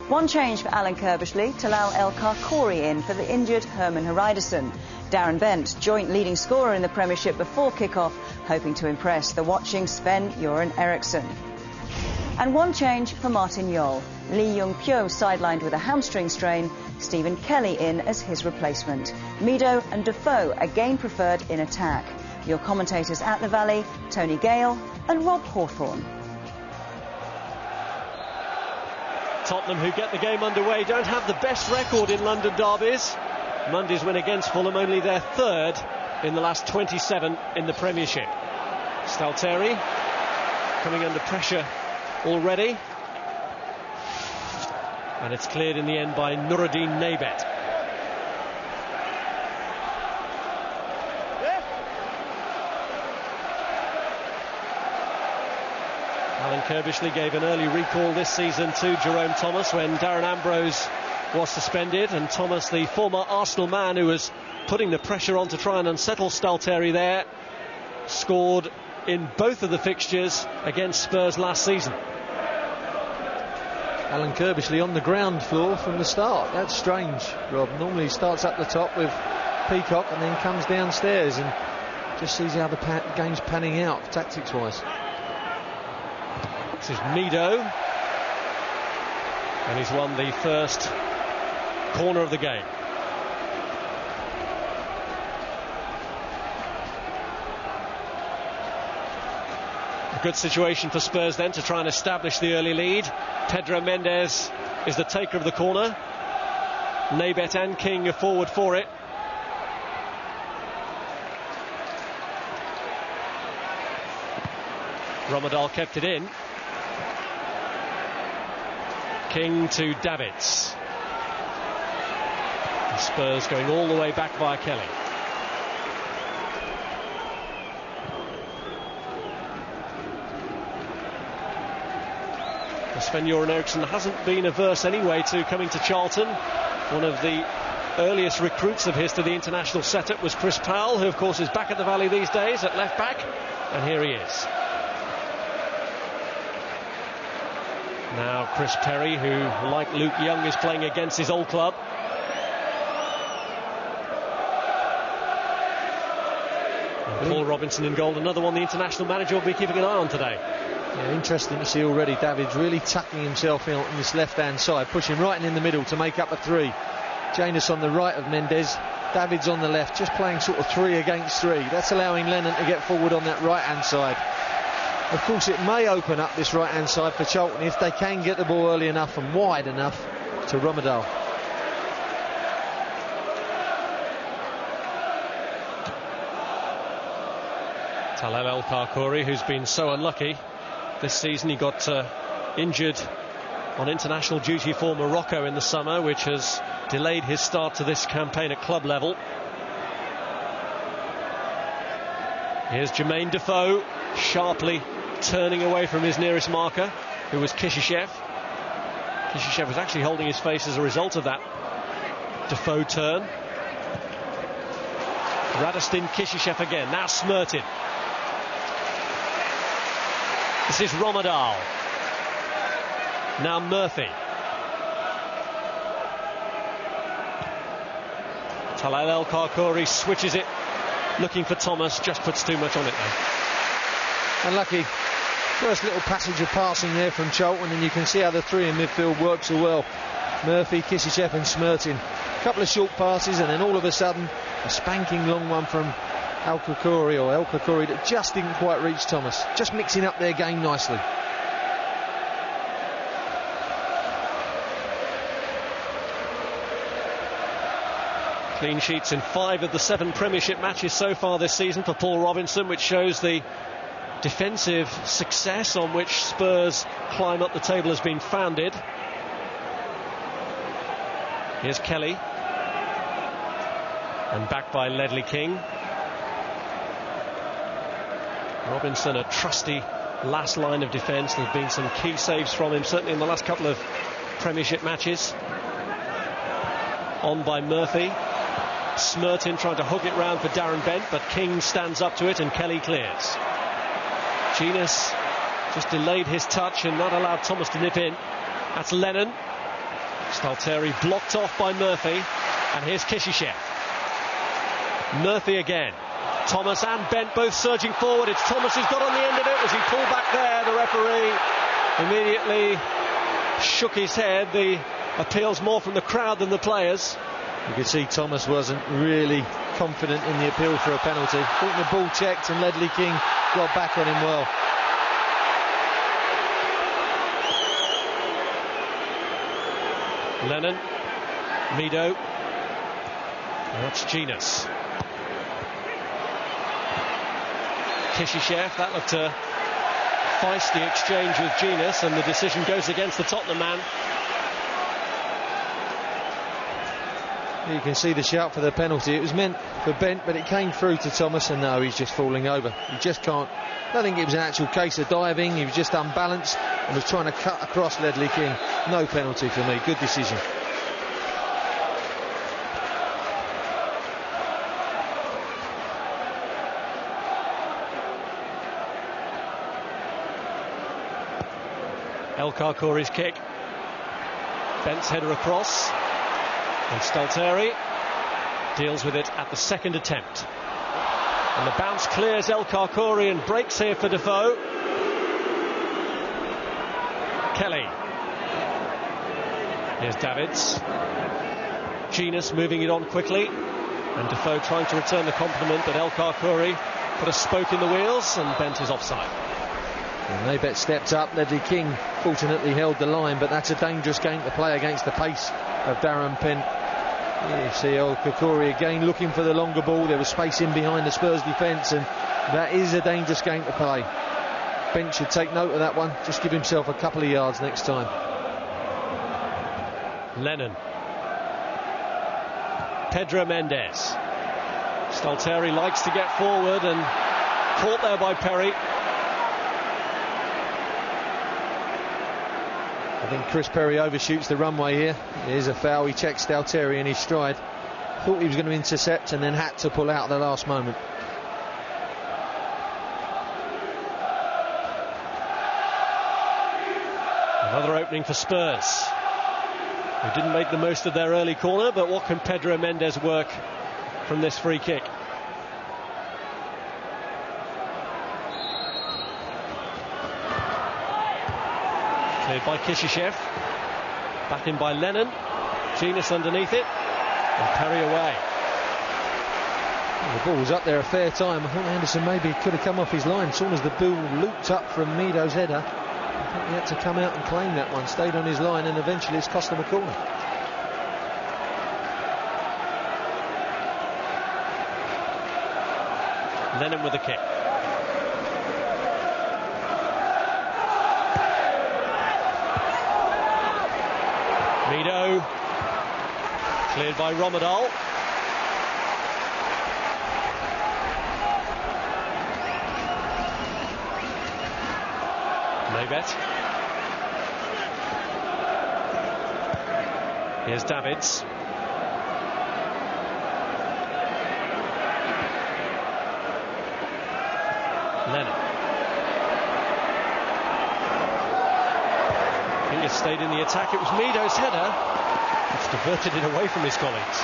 One change for Alan Kirbishley, Talal El Karkouri in for the injured Herman Hreidarsson. Darren Bent, joint leading scorer in the Premiership before kick-off, hoping to impress the watching Sven-Göran Eriksson. And one change for Martin Jol. Lee Jung-pyo sidelined with a hamstring strain, Stephen Kelly in as his replacement. Mido and Defoe again preferred in attack. Your commentators at the Valley, Tony Gale and Rob Hawthorne. Tottenham, who get the game underway, don't have the best record in London derbies. Monday's win against Fulham, only their third in the last 27 in the Premiership. Stalteri coming under pressure already. And it's cleared in the end by Nuruddin Naybet. Alan Kirbishley gave an early recall this season to Jerome Thomas when Darren Ambrose was suspended, and Thomas, the former Arsenal man who was putting the pressure on to try and unsettle Stalteri there, scored in both of the fixtures against Spurs last season. Alan Kirbishley on the ground floor from the start. That's strange, Rob. Normally he starts up the top with Peacock and then comes downstairs and just sees how the game's panning out tactics-wise. This is Mido, and he's won the first corner of the game. A good situation for Spurs then to try and establish the early lead. Pedro Mendes is the taker of the corner. Naybet and King are forward for it. Ommedahl kept it in. King to Davids. The Spurs going all the way back via Kelly. Sven-Göran Eriksson hasn't been averse anyway to coming to Charlton. One of the earliest recruits of his to the international setup was Chris Powell, who of course is back at the Valley these days at left back, and here he is. Now Chris Perry, who like Luke Young is playing against his old club. And Paul Robinson in goal, another one the international manager will be keeping an eye on today. Yeah, interesting to see already Davids really tucking himself in on this left-hand side, pushing right in the middle to make up a three. Jenas on the right of Mendes, Davids on the left, just playing sort of 3 against 3. That's allowing Lennon to get forward on that right-hand side. Of course, it may open up this right-hand side for Charlton if they can get the ball early enough and wide enough to Ommedahl. Talal El Karkouri, who's been so unlucky this season. He got injured on international duty for Morocco in the summer, which has delayed his start to this campaign at club level. Here's Jermaine Defoe, sharply turning away from his nearest marker, who was Kishishev. Kishishev was actually holding his face as a result of that Defoe turn. Radostin Kishishev again, now Smertin. This is Ommedahl. Now Myhre. Talal El Karkouri switches it, looking for Thomas, just puts too much on it though. Unlucky. First little passage of passing there from Charlton, and you can see how the 3 in midfield work so well. Myhre, Kishishev and Smertin. A couple of short passes and then all of a sudden a spanking long one from El Karkouri that just didn't quite reach Thomas. Just mixing up their game nicely. Clean sheets in 5 of the 7 Premiership matches so far this season for Paul Robinson, which shows the defensive success on which Spurs' climb up the table has been founded. Here's Kelly, and back by Ledley King. Robinson, a trusty last line of defence. There have been some key saves from him, certainly in the last couple of Premiership matches. On by Myhre. Smertin trying to hook it round for Darren Bent, but King stands up to it and Kelly clears. Jenas just delayed his touch and not allowed Thomas to nip in. That's Lennon. Stalteri blocked off by Murphy, and here's Kishishev. Murphy again. Thomas and Bent both surging forward. It's Thomas who's got on the end of it. Was he pulled back there? The referee immediately shook his head. The appeal's more from the crowd than the players. You could see Thomas wasn't really confident in the appeal for a penalty. Thought the ball checked and Ledley King got back on him well. Lennon, Mido, that's Jenas. Kishishev, that looked a feisty exchange with Jenas, and the decision goes against the Tottenham man. You can see the shout for the penalty. It was meant for Bent, but it came through to Thomas, and no, he's just falling over. He just can't. I don't think it was an actual case of diving. He was just unbalanced and was trying to cut across Ledley King. No penalty for me. Good decision. Karkouri's kick. Bent's header across. And Stalteri deals with it at the second attempt. And the bounce clears Karkouri and breaks here for Defoe. Kelly. Here's Davids. Jenas moving it on quickly. And Defoe trying to return the compliment, but Karkouri put a spoke in the wheels, and Bent is offside. And Naybet stepped up. Ledley King fortunately held the line, but that's a dangerous game to play against the pace of Darren Bent. You see Karkouri again looking for the longer ball. There was space in behind the Spurs defence, and that is a dangerous game to play. Bent should take note of that one. Just give himself a couple of yards next time. Lennon. Pedro Mendes. Stalteri likes to get forward, and caught there by Perry. I think Chris Perry overshoots the runway here. Here's a foul. He checks Stalteri in his stride. Thought he was going to intercept and then had to pull out at the last moment. Another opening for Spurs, who didn't make the most of their early corner, but what can Pedro Mendes work from this free kick? Cleared by Kishishev. Back in by Lennon. Jenas underneath it. And Perry away. The ball was up there a fair time. I thought Andersen maybe could have come off his line. As soon as the ball looped up from Mido's header, I think he had to come out and claim that one. Stayed on his line, and eventually it's cost him a corner. Lennon with a kick. Mido, cleared by Ommedahl. Naybet. Here's Davids. Lennon. He stayed in the attack. It was Mido's header. It's diverted it away from his colleagues.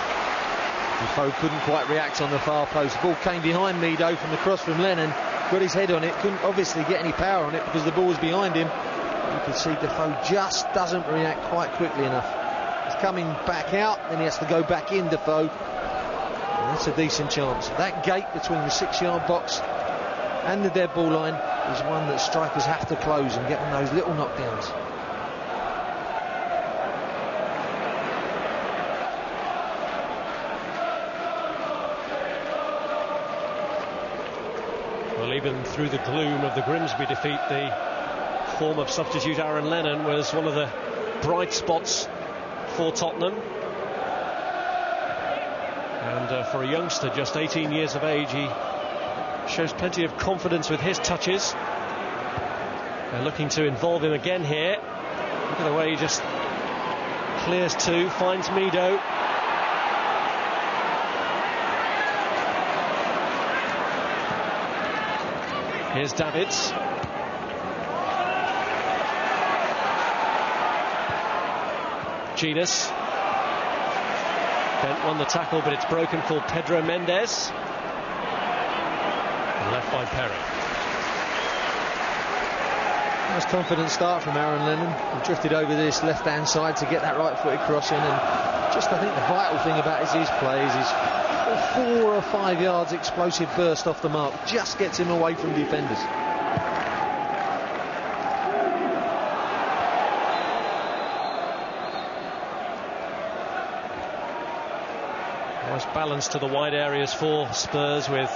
Defoe couldn't quite react on the far post. The ball came behind Mido from the cross from Lennon. Got his head on it. Couldn't obviously get any power on it because the ball was behind him. You can see Defoe just doesn't react quite quickly enough. He's coming back out, then he has to go back in, Defoe. And that's a decent chance. That gate between the 6-yard box and the dead ball line is one that strikers have to close and get on those little knockdowns. Well, even through the gloom of the Grimsby defeat, the form of substitute Aaron Lennon was one of the bright spots for Tottenham. And for a youngster just 18 years of age, he shows plenty of confidence with his touches. They're looking to involve him again here. Look at the way he just clears two, finds Mido. Here's Davids. Jenas. Bent won the tackle, but it's broken for Pedro Mendes. And left by Perry. Nice confident start from Aaron Lennon. He drifted over this left-hand side to get that right-footed cross in, and just I think the vital thing about his play is his 4 or 5 yards explosive burst off the mark. Just gets him away from defenders. Nice balance to the wide areas for Spurs, with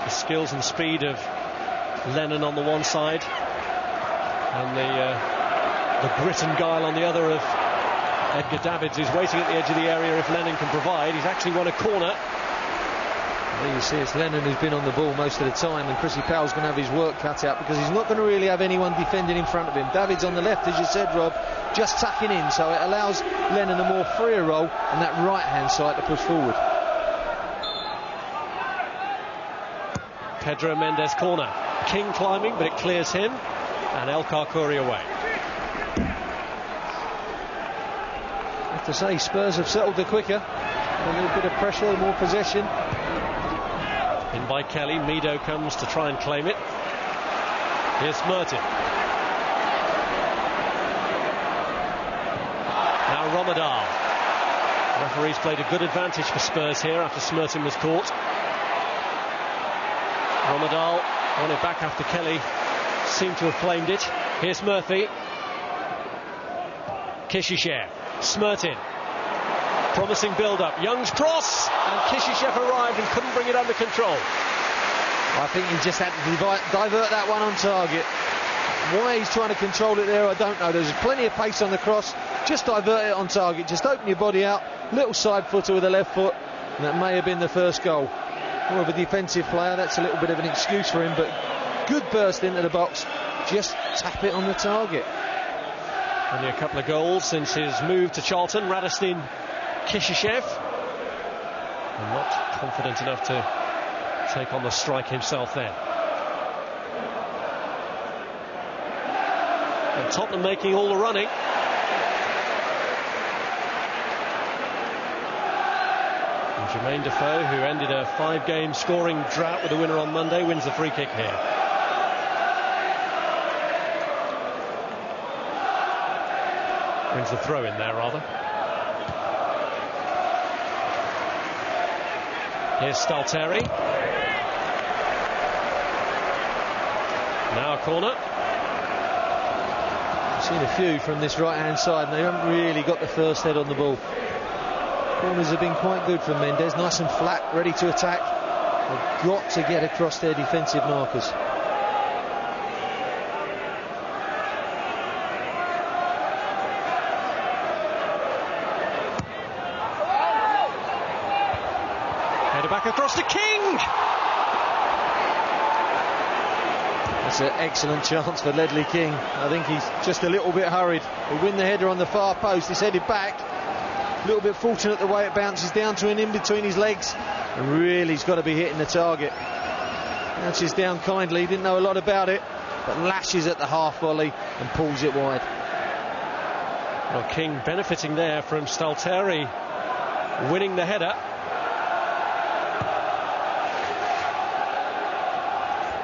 the skills and speed of Lennon on the one side and the grit and guile on the other of Edgar Davids, who's waiting at the edge of the area if Lennon can provide. He's actually won a corner. There you see it's Lennon who's been on the ball most of the time, and Chrissy Powell's going to have his work cut out because he's not going to really have anyone defending in front of him. Davids on the left, as you said, Rob, just tucking in, so it allows Lennon a more freer role and that right hand side to push forward. Pedro Mendes corner. King climbing, but it clears him, and Karkouri away. I have to say, Spurs have settled the quicker. A little bit of pressure, more possession. In by Kelly, Mido comes to try and claim it. Here's Smertin. Now ommedahl. The referee's played a good advantage for Spurs here after Smertin was caught. ommedahl on it back after Kelly seemed to have claimed it. Here's Murphy. Kishishev. Smertin. Promising build-up. Young's cross, and Kishishev arrived and couldn't bring it under control. I think he just had to divert that one on target. Why he's trying to control it there, I don't know. There's plenty of pace on the cross. Just divert it on target. Just open your body out. Little side footer with the left foot, and that may have been the first goal. More of a defensive player, that's a little bit of an excuse for him, but good burst into the box. Just tap it on the target. Only a couple of goals since his move to Charlton. Radostin Kishishev, and not confident enough to take on the strike himself then. And Tottenham making all the running. And Jermaine Defoe, who ended a 5-game scoring drought with a winner on Monday, wins the free kick here. Wins the throw in there, rather. Here's Stalteri. Now a corner. I've seen a few from this right-hand side, and they haven't really got the first head on the ball. Corners have been quite good from Mendes, nice and flat, ready to attack. They've got to get across their defensive markers. Back across to King. That's an excellent chance for Ledley King. I think he's just a little bit hurried. He'll win the header on the far post. He's headed back. A little bit fortunate the way it bounces down to him in between his legs. And really he's got to be hitting the target. Bounces down kindly. Didn't know a lot about it, but lashes at the half volley and pulls it wide. Well, King benefiting there from Stalteri winning the header.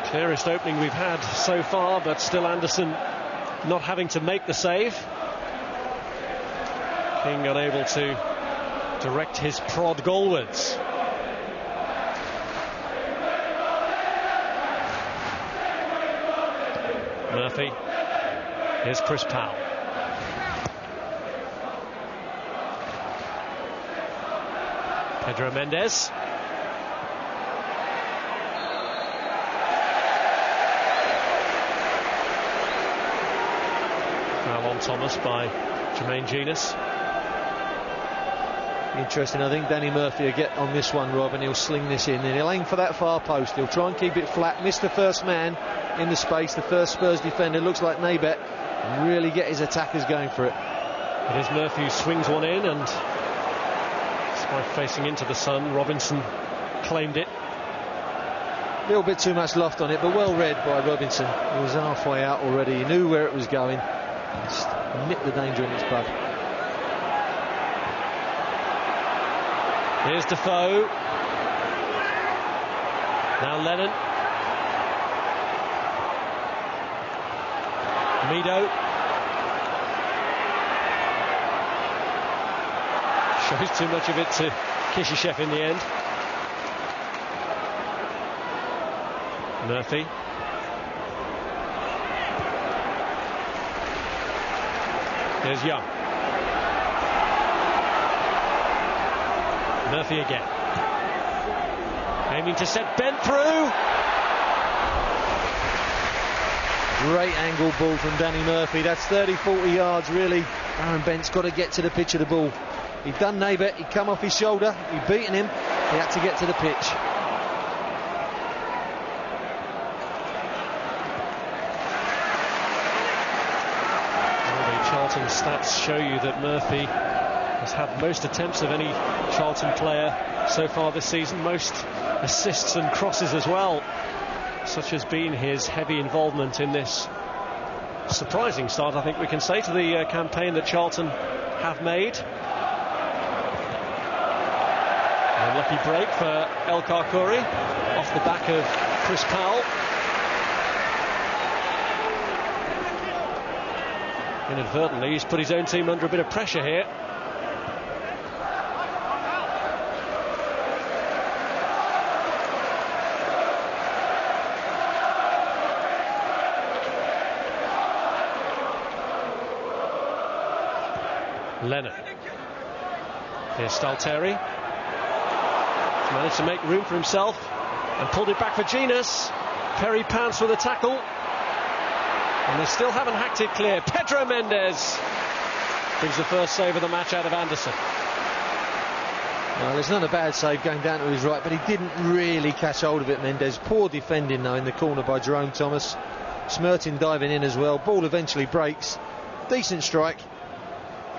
Clearest opening we've had so far, but still Andersen not having to make the save. King unable to direct his prod goalwards. Murphy. Here's Chris Powell. Pedro Mendes. On Thomas by Jermaine Jenas. Interesting. I think Danny Murphy will get on this one, Rob, and he'll sling this in, and he'll aim for that far post. He'll try and keep it flat, miss the first man in the space, the first Spurs defender, looks like Naybet, and really get his attackers going for it. It is Murphy who swings one in, and despite facing into the sun, Robinson claimed it. A little bit too much loft on it, but well read by Robinson. He was halfway out already, he knew where it was going. Just nip the danger in its bud. Here's Defoe. Now Lennon. Mido. Shows too much of it to Kishishev in the end. Murphy. Here's Young. Murphy again. Aiming to set Bent through. Great angle ball from Danny Murphy. That's 30-40 yards really. Aaron Bent's got to get to the pitch of the ball. He'd done Naybet, he'd come off his shoulder, he'd beaten him, he had to get to the pitch. The Charlton stats show you that Murphy has had most attempts of any Charlton player so far this season, most assists and crosses as well. Such has been his heavy involvement in this surprising start, I think we can say, to the campaign that Charlton have made. A lucky break for Karkouri off the back of Chris Powell. Inadvertently, he's put his own team under a bit of pressure here. Lennon. Here's Stalteri. Managed to make room for himself and pulled it back for Jenas. Perry pounced with a tackle, and they still haven't hacked it clear. Pedro Mendes brings the first save of the match out of Andersen. Well, it's not a bad save going down to his right, but he didn't really catch hold of it, Mendes. Poor defending though in the corner by Jerome Thomas. Smertin diving in as well. Ball eventually breaks. Decent strike.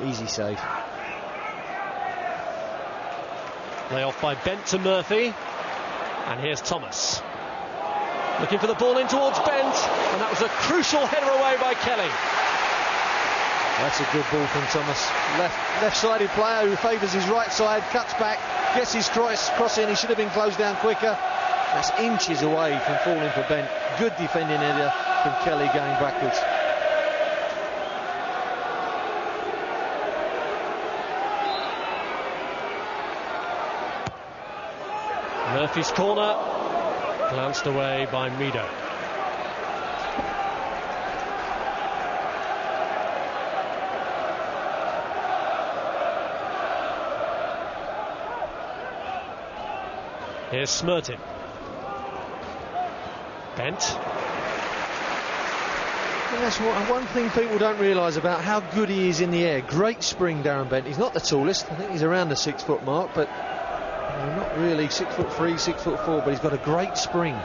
Easy save. Lay off by Bent to Murphy, and here's Thomas looking for the ball in towards Bent, and that was a crucial header away by Kelly. That's a good ball from Thomas. Left-sided player who favours his right side, cuts back, gets his cross in. He should have been closed down quicker. That's inches away from falling for Bent. Good defending header from Kelly going backwards. Murphy's corner, glanced away by Mido. Here's Smertin. Bent. And that's one thing people don't realise about how good he is in the air. Great spring, Darren Bent. He's not the tallest. I think he's around the 6 foot mark, but not really 6'3", 6'4", but he's got a great spring.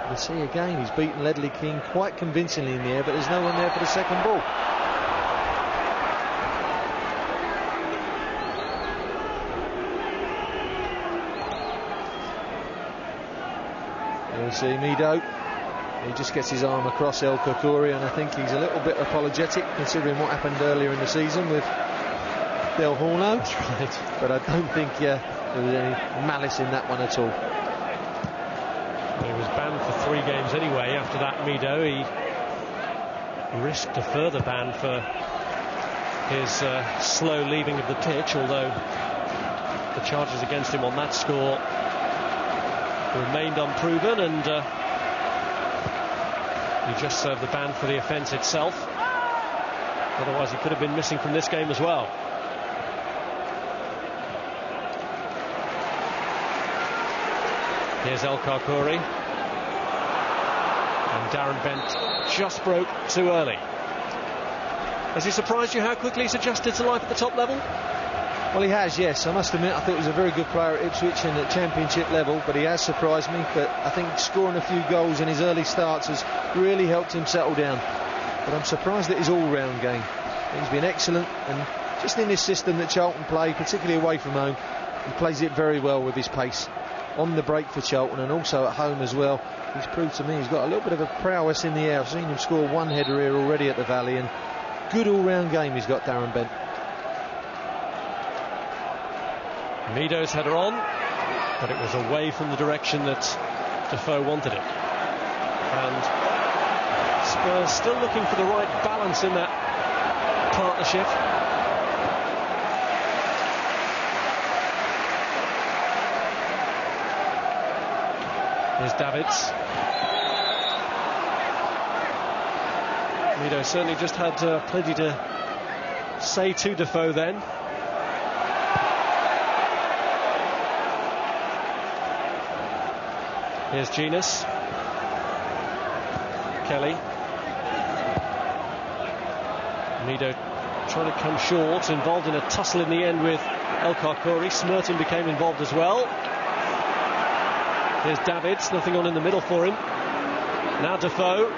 You'll see again, he's beaten Ledley King quite convincingly in the air, but there's no one there for the second ball. You'll see Mido. He just gets his arm across Karkouri, and I think he's a little bit apologetic considering what happened earlier in the season with Del Horno. That's right. But I don't think there was any malice in that one at all. He was banned for 3 games anyway after that, Mido. He risked a further ban for his slow leaving of the pitch, although the charges against him on that score remained unproven, and he just served the ban for the offence itself. Otherwise he could have been missing from this game as well. Here's Karkouri, and Darren Bent just broke too early. Has he surprised you how quickly he's adjusted to life at the top level? Well, he has, yes. I must admit, I thought he was a very good player at Ipswich and at championship level, but he has surprised me. But I think scoring a few goals in his early starts has really helped him settle down. But I'm surprised at his all-round game. He's been excellent, and just in this system that Charlton play, particularly away from home, he plays it very well with his pace. On the break for Charlton, and also at home as well, he's proved to me he's got a little bit of a prowess in the air. I've seen him score 1 header here already at the Valley, and good all-round game he's got, Darren Bent. Mido's header on, but it was away from the direction that Defoe wanted it. And Spurs still looking for the right balance in that partnership. Here's Davids. Mido certainly just had plenty to say to Defoe then. Here's Jenas. Kelly. Mido trying to come short, involved in a tussle in the end with Karkouri. Smertin became involved as well. Here's Davids, nothing on in the middle for him. Now Defoe.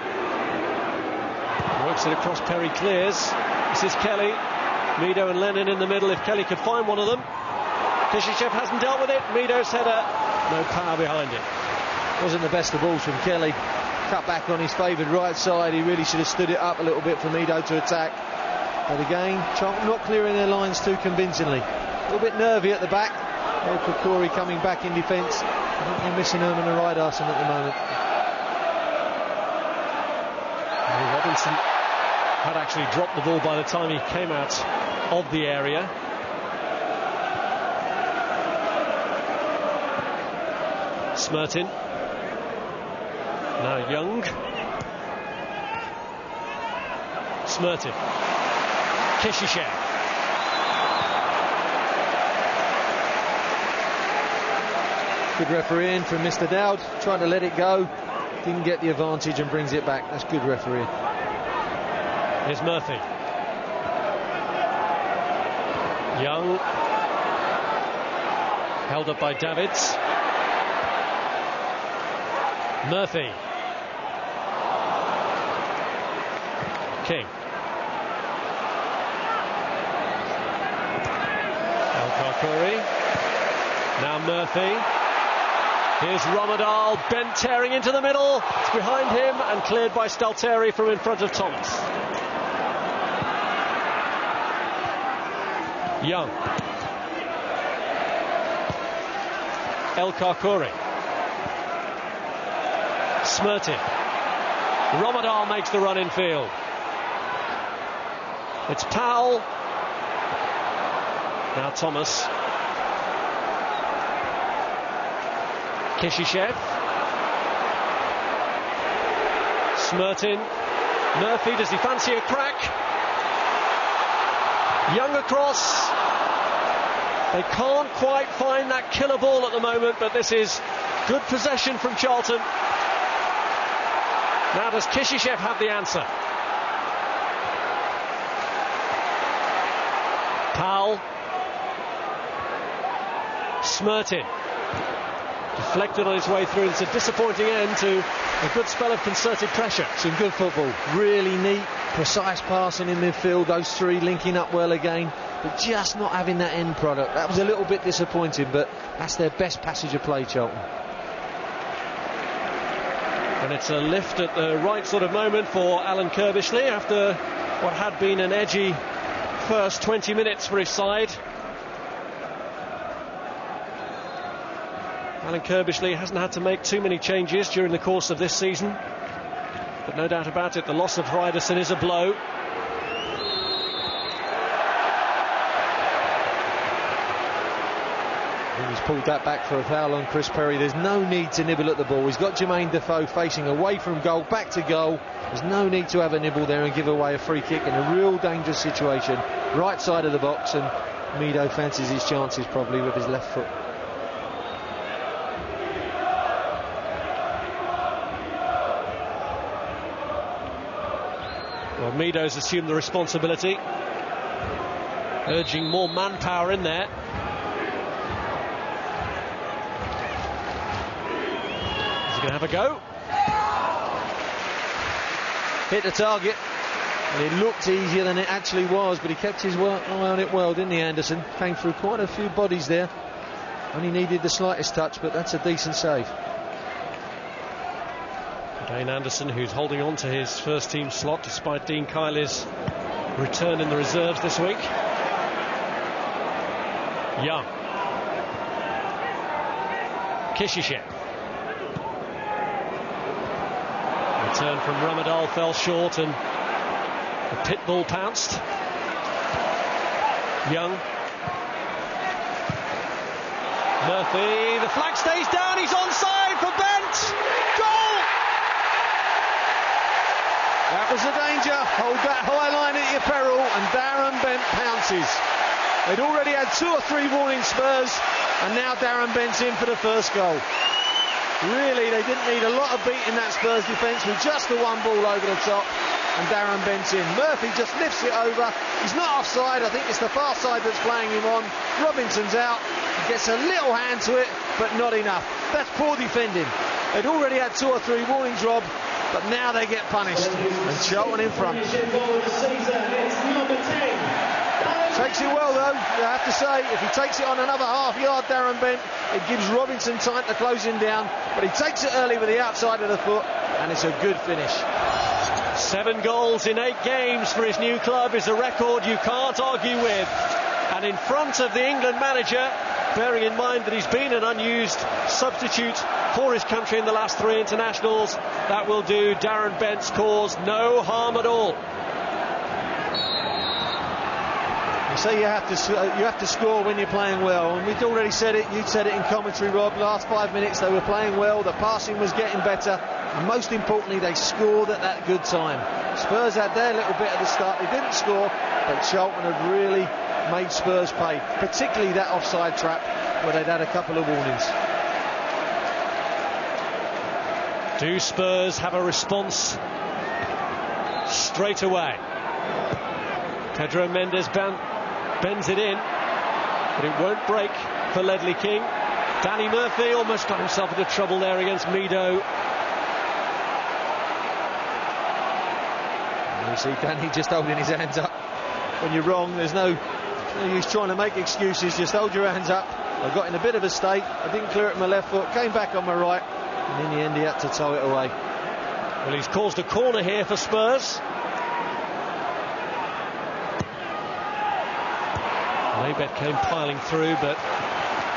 Works it across, Perry clears. This is Kelly. Mido and Lennon in the middle, if Kelly could find one of them. Kishishev hasn't dealt with it. Mido's header, no power behind it. Wasn't the best of balls from Kelly. Cut back on his favoured right side. He really should have stood it up a little bit for Mido to attack. But again, Charlton not clearing their lines too convincingly. A little bit nervy at the back. Karkouri coming back in defence. I think they're missing Andersen at the moment. Robinson had actually dropped the ball by the time he came out of the area. Smertin. Now Young. Smertin. Kishishev. Good refereeing from Mr. Dowd. Tried to let it go. Didn't get the advantage and brings it back. That's good refereeing. Here's Murphy. Young. Held up by Davids. Murphy. King. Karkouri. Now Murphy. Here's ommedahl, bent tearing into the middle. It's behind him and cleared by Stalteri from in front of Thomas. Young. Karkouri. Smertin. ommedahl makes the run in field. It's Powell. Now Thomas. Kishishev. Smertin. Murphy, does he fancy a crack? Young across. They can't quite find that killer ball at the moment, but this is good possession from Charlton. Now does Kishishev have the answer? Powell. Smertin. Deflected on his way through. It's a disappointing end to a good spell of concerted pressure. Some good football. Really neat, precise passing in midfield. Those three linking up well again, but just not having that end product. That was a little bit disappointing, but that's their best passage of play, Charlton. And it's a lift at the right sort of moment for Alan Kirbishley after what had been an edgy first 20 minutes for his side. Alan Kirbishley hasn't had to make too many changes during the course of this season, but no doubt about it, the loss of Andersen is a blow. He's pulled that back for a foul on Chris Perry. There's no need to nibble at the ball. He's got Jermaine Defoe facing away from goal, back to goal. There's no need to have a nibble there and give away a free kick in a real dangerous situation. Right side of the box, and Mido fancies his chances probably with his left foot. Well, Mido's assumed the responsibility, urging more manpower in there. Is he going to have a go? Hit the target, and it looked easier than it actually was, but he kept his eye on it well, didn't he, Andersen? Came through quite a few bodies there. Only needed the slightest touch, but that's a decent save. Again, Andersen, who's holding on to his first team slot despite Dean Kiley's return in the reserves this week. Young. Kishishev. Return from Ommedahl fell short and the pit bull pounced. Young. Murphy, the flag stays down, he's onside for Bent. Goal! That was the danger. Hold that high line at your peril, and Darren Bent pounces. They'd already had 2 or 3 warning Spurs, and now Darren Bent's in for the first goal. Really, they didn't need a lot of beat in that Spurs defence with just the one ball over the top, and Darren Bent's in. Murphy just lifts it over. He's not offside. I think it's the far side that's playing him on. Robinson's out. He gets a little hand to it, but not enough. That's poor defending. They'd already had 2 or 3 warnings, Rob, but now they get punished, and Charlton in front. Takes it well though, you have to say. If he takes it on another half yard, Darren Bent, it gives Robinson time to close him down, but he takes it early with the outside of the foot, and it's a good finish. 7 goals in 8 games for his new club is a record you can't argue with, and in front of the England manager, bearing in mind that he's been an unused substitute for his country in the last 3 internationals. That will do Darren Bent's cause no harm at all. So you have to score when you're playing well, and we'd already said it. You'd said it in commentary, Rob. Last 5 minutes they were playing well. The passing was getting better, and most importantly, they scored at that good time. Spurs had their little bit at the start. They didn't score, but Charlton had really made Spurs pay, particularly that offside trap where they'd had a couple of warnings. Do Spurs have a response straight away? Pedro Mendes bends it in, but it won't break for Ledley King. Danny Murphy almost got himself into trouble there against Mido. You see Danny just holding his hands up. When you're wrong, there's no use trying to make excuses. Just hold your hands up. I got in a bit of a state. I didn't clear it with my left foot, came back on my right, and in the end he had to tow it away. Well, he's caused a corner here for Spurs. Naybet came piling through, but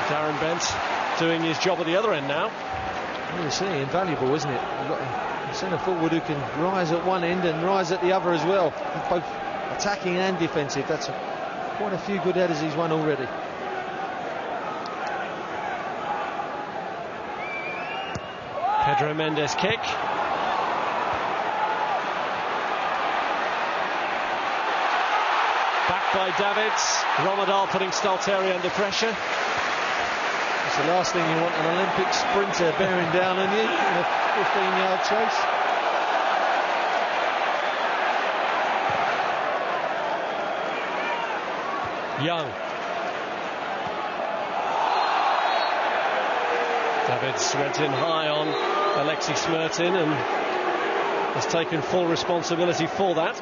Darren Bent doing his job at the other end now. Well, you see, invaluable, isn't it? You've got a centre forward who can rise at one end and rise at the other as well, both attacking and defensive. That's quite a few good headers he's won already. Pedro Mendes kick. By Davids, Ommedahl putting Stalteri under pressure. It's the last thing you want, an Olympic sprinter bearing down on you in a 15-yard chase. Young. Davids went in high on Alexei Smertin and has taken full responsibility for that.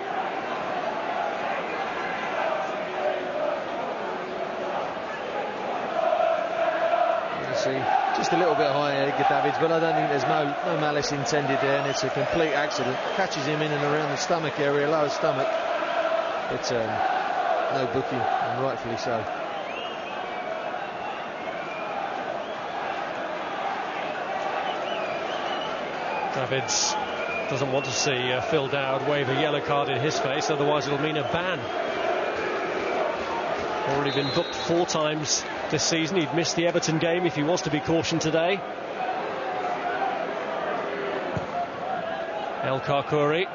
Just a little bit high, Edgar Davids, but I don't think there's no malice intended there, and it's a complete accident. Catches him in and around the stomach area, lower stomach, but no booking, and rightfully so. Davids doesn't want to see Phil Dowd wave a yellow card in his face, otherwise it'll mean a ban. Already been booked 4 times this season. He'd missed the Everton game if he was to be cautioned today. Karkouri.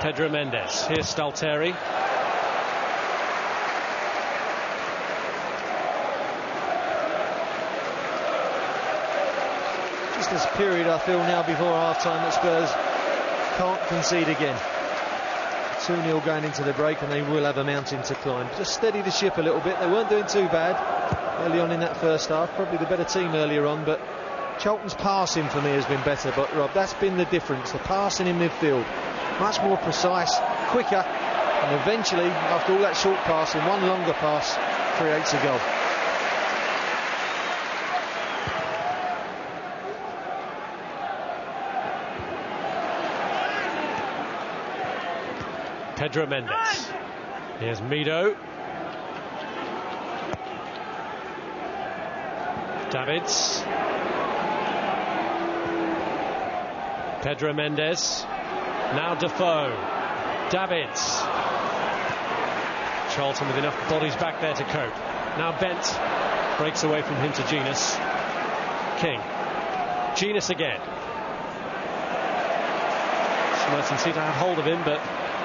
Pedro Mendes. Here's Stalteri. This period, I feel now before half-time, that Spurs can't concede again. 2-0 going into the break, and they will have a mountain to climb. Just steady the ship a little bit. They weren't doing too bad early on in that first half, probably the better team earlier on, but Charlton's passing for me has been better. But Rob, that's been the difference, the passing in midfield, much more precise, quicker, And eventually, after all that short passing, one longer pass creates a goal. Pedro Mendes. Here's Mido. Davids. Pedro Mendes. Now Defoe. Davids. Charlton with enough bodies back there to cope. Now Bent breaks away from him to Jenas. King. Jenas again. Smertin seemed to have hold of him, but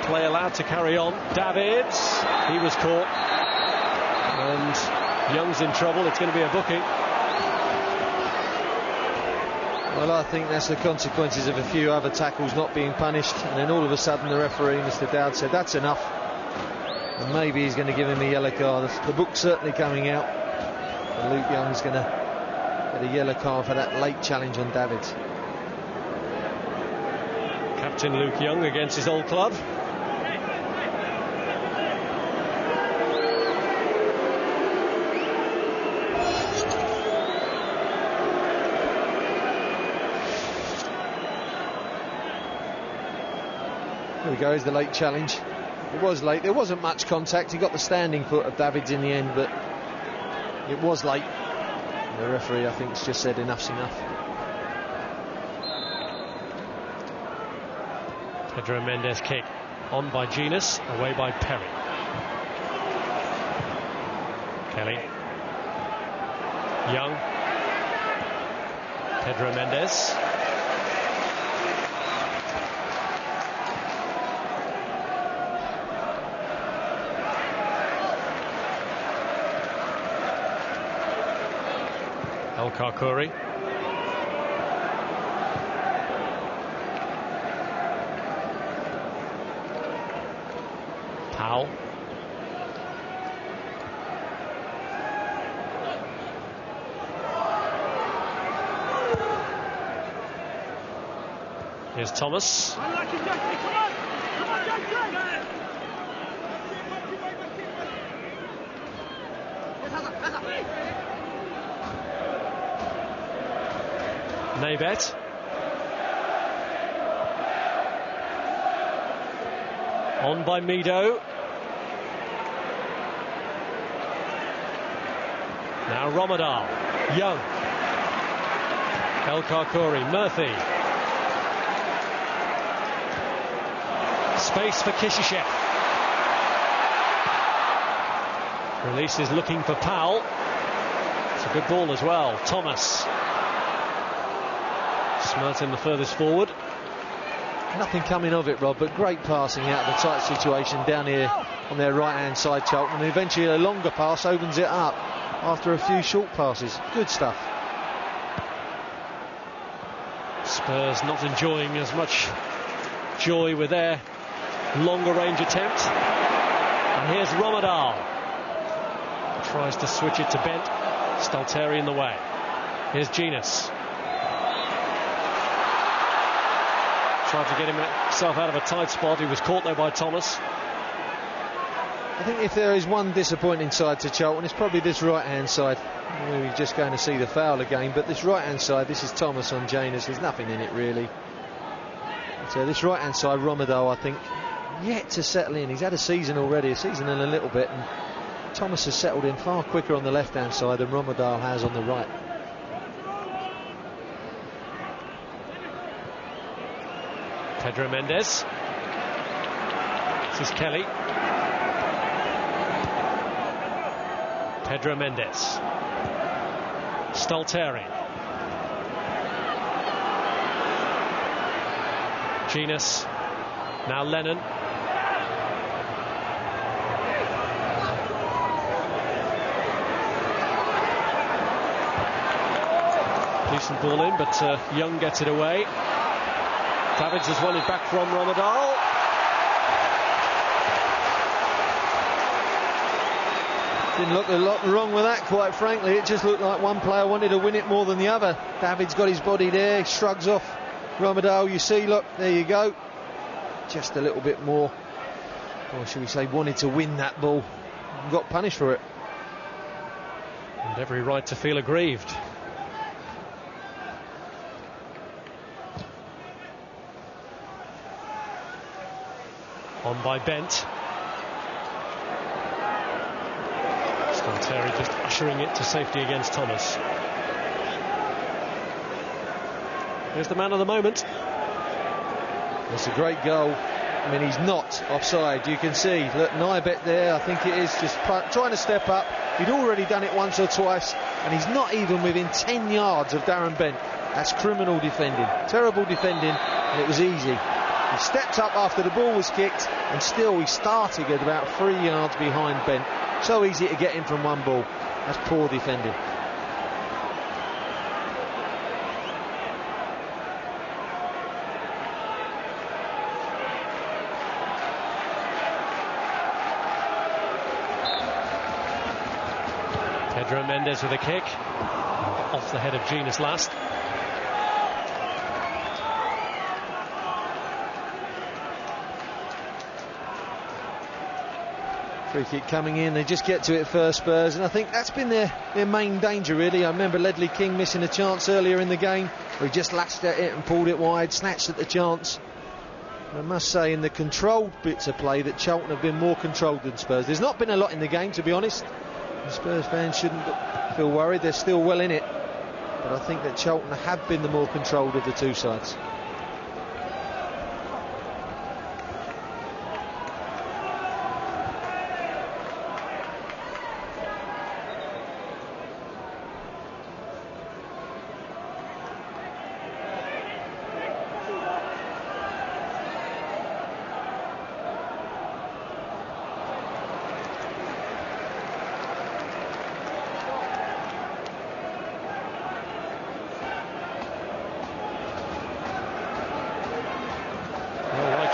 play allowed to carry on. Davids. He was caught. And Young's in trouble. It's going to be a booking. Well, I think that's the consequences of a few other tackles not being punished, and then all of a sudden the referee, Mr. Dowd, said that's enough, and maybe he's going to give him a yellow card. The book's certainly coming out, and Luke Young's going to get a yellow card for that late challenge on Davids. Captain Luke Young against his old club. There we go, is the late challenge. It was late, there wasn't much contact. He got the standing foot of Davids in the end, but it was late. And the referee, I think, has just said enough's enough. Pedro Mendes kick on by Jenas, away by Perry. Kelly. Young. Pedro Mendes. Karkouri. Powell. Here's Thomas. Naybet. On by Mido. Now Ommedahl. Young. Karkouri. Myhre. Space for Kishishev. Release is looking for Powell. It's a good ball as well. Thomas. Smertin the furthest forward. Nothing coming of it, Rob, but great passing out of a tight situation down here on their right-hand side, Charlton. And eventually a longer pass opens it up after a few short passes. Good stuff. Spurs not enjoying as much joy with their longer range attempt. And here's Ommedahl. Tries to switch it to Bent. Stalteri in the way. Here's Jenas. Tried to get himself out of a tight spot. He was caught there by Thomas. I think if there is one disappointing side to Charlton, it's probably this right-hand side. We're just going to see the foul again, but this right-hand side, this is Thomas on Jenas. There's nothing in it really. So this right-hand side, Ommedahl, I think, yet to settle in. He's had a season already, a season and a little bit, and Thomas has settled in far quicker on the left-hand side than Ommedahl has on the right. Pedro Mendes. This is Kelly. Pedro Mendes. Stalteri. Jenas. Now Lennon. Decent ball in, but Young gets it away. Davids has won it back from Ommedahl. Didn't look a lot wrong with that, quite frankly. It just looked like one player wanted to win it more than the other. Davids got his body there, shrugs off Ommedahl. You see, look, there you go. Just a little bit more or should we say wanted to win that ball, and got punished for it. And every right to feel aggrieved. On by Bent. Stalteri just ushering it to safety against Thomas. Here's the man of the moment. It's a great goal. I mean, he's not offside. You can see, look, Naybet there, I think it is, just trying to step up. He'd already done it once or twice, and he's not even within 10 yards of Darren Bent. That's criminal defending, terrible defending, and it was easy. He stepped up after the ball was kicked, and still he started at about 3 yards behind Bent. So easy to get in from one ball. That's poor defending. Pedro Mendes with a kick off the head of Jenas last. Free kick coming in, they just get to it first, Spurs, and I think that's been their main danger, really. I remember Ledley King missing a chance earlier in the game where he just lashed at it and pulled it wide, snatched at the chance. I must say, in the controlled bits of play, that Charlton have been more controlled than Spurs. There's not been a lot in the game, to be honest. The Spurs fans shouldn't feel worried, they're still well in it, but I think that Charlton have been the more controlled of the two sides.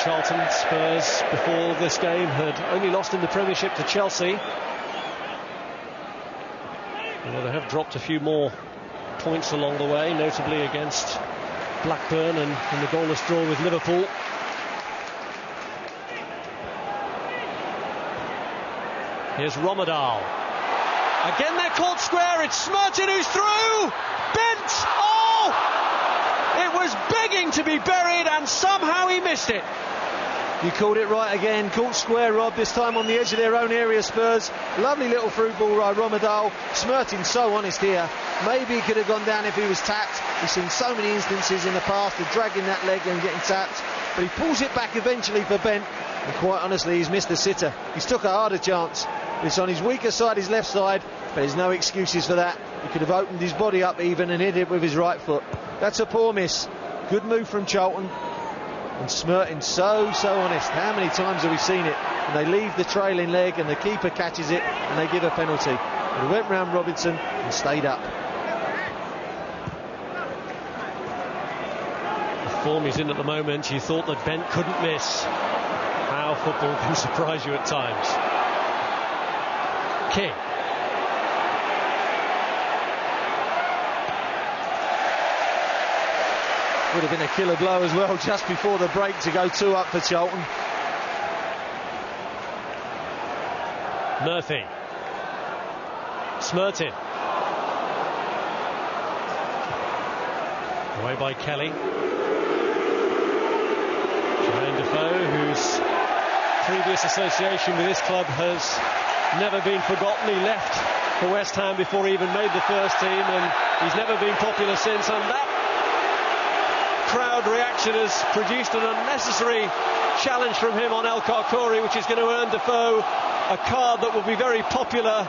Charlton, Spurs before this game had only lost in the Premiership to Chelsea. Although they have dropped a few more points along the way, notably against Blackburn and in the goalless draw with Liverpool. Here's Ommedahl. Again they're caught square, it's Smertin who's through! Bent! Oh! It was begging to be buried and somehow he missed it. You called it right again, caught square, Rob, this time on the edge of their own area, Spurs. Lovely little through ball by Ommedahl. Smertin so honest here. Maybe he could have gone down if he was tapped. We've seen so many instances in the past of dragging that leg and getting tapped. But he pulls it back eventually for Bent. And quite honestly, he's missed the sitter. He's took a harder chance. It's on his weaker side, his left side, but there's no excuses for that. He could have opened his body up even and hit it with his right foot. That's a poor miss. Good move from Charlton. And Smertin so honest. How many times have we seen it? And they leave the trailing leg and the keeper catches it and they give a penalty. And he went round Robinson and stayed up. The form he's in at the moment, you thought that Bent couldn't miss. How football can surprise you at times. King. Would have been a killer blow as well just before the break to go 2 up for Charlton. Murphy. Smertin. Away by Kelly. Defoe, whose previous association with this club has never been forgotten. He left for West Ham before he even made the first team, and he's never been popular since. And that crowd reaction has produced an unnecessary challenge from him on Karkouri, which is going to earn Defoe a card that will be very popular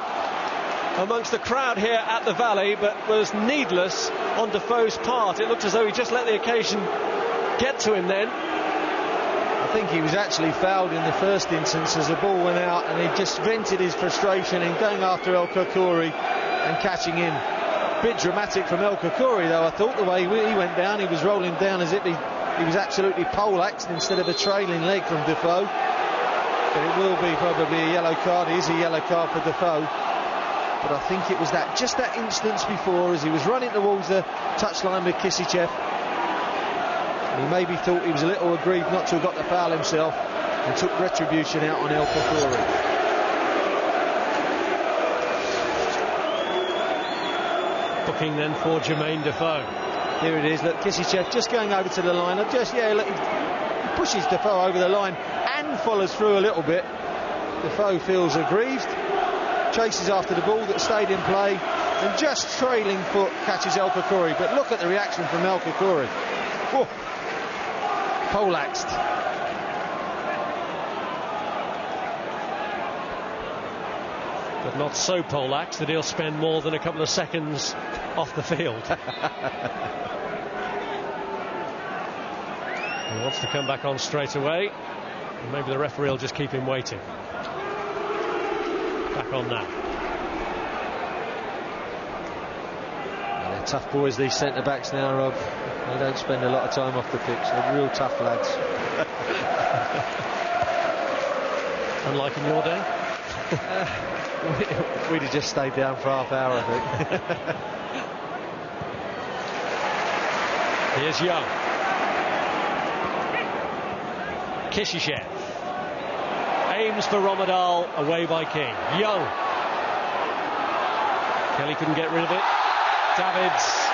amongst the crowd here at the Valley, but was needless on Defoe's part. It looked as though he just let the occasion get to him then. I think he was actually fouled in the first instance as the ball went out, and he just vented his frustration in going after Karkouri and catching him. Bit dramatic from Karkouri though. I thought the way he went down, he was rolling down as if he was absolutely poleaxed instead of a trailing leg from Defoe. But it will be probably a yellow card. It is a yellow card for Defoe. But I think it was just that instance before, as he was running towards the touchline with Kishishev. He maybe thought he was a little aggrieved not to have got the foul himself. and took retribution out on El Karkouri. Booking then for Jermaine Defoe. Here it is, look, Kishishev just going over to the line. Look, he pushes Defoe over the line and follows through a little bit. Defoe feels aggrieved, chases after the ball that stayed in play, and just trailing foot catches El Karkouri. But look at the reaction from El Karkouri. Whoa. Poleaxed. But not so poleaxed that he'll spend more than a couple of seconds off the field. He wants to come back on straight away, and maybe the referee will just keep him waiting. Back on now. Well, they're tough boys, these centre-backs now, Rob. They don't spend a lot of time off the pitch. They're real tough lads. Unlike in your day? We'd have just stayed down for half hour, I think. Here's Young. Kishishev aims for Ommedahl, away by King. Young. Kelly couldn't get rid of it. Davids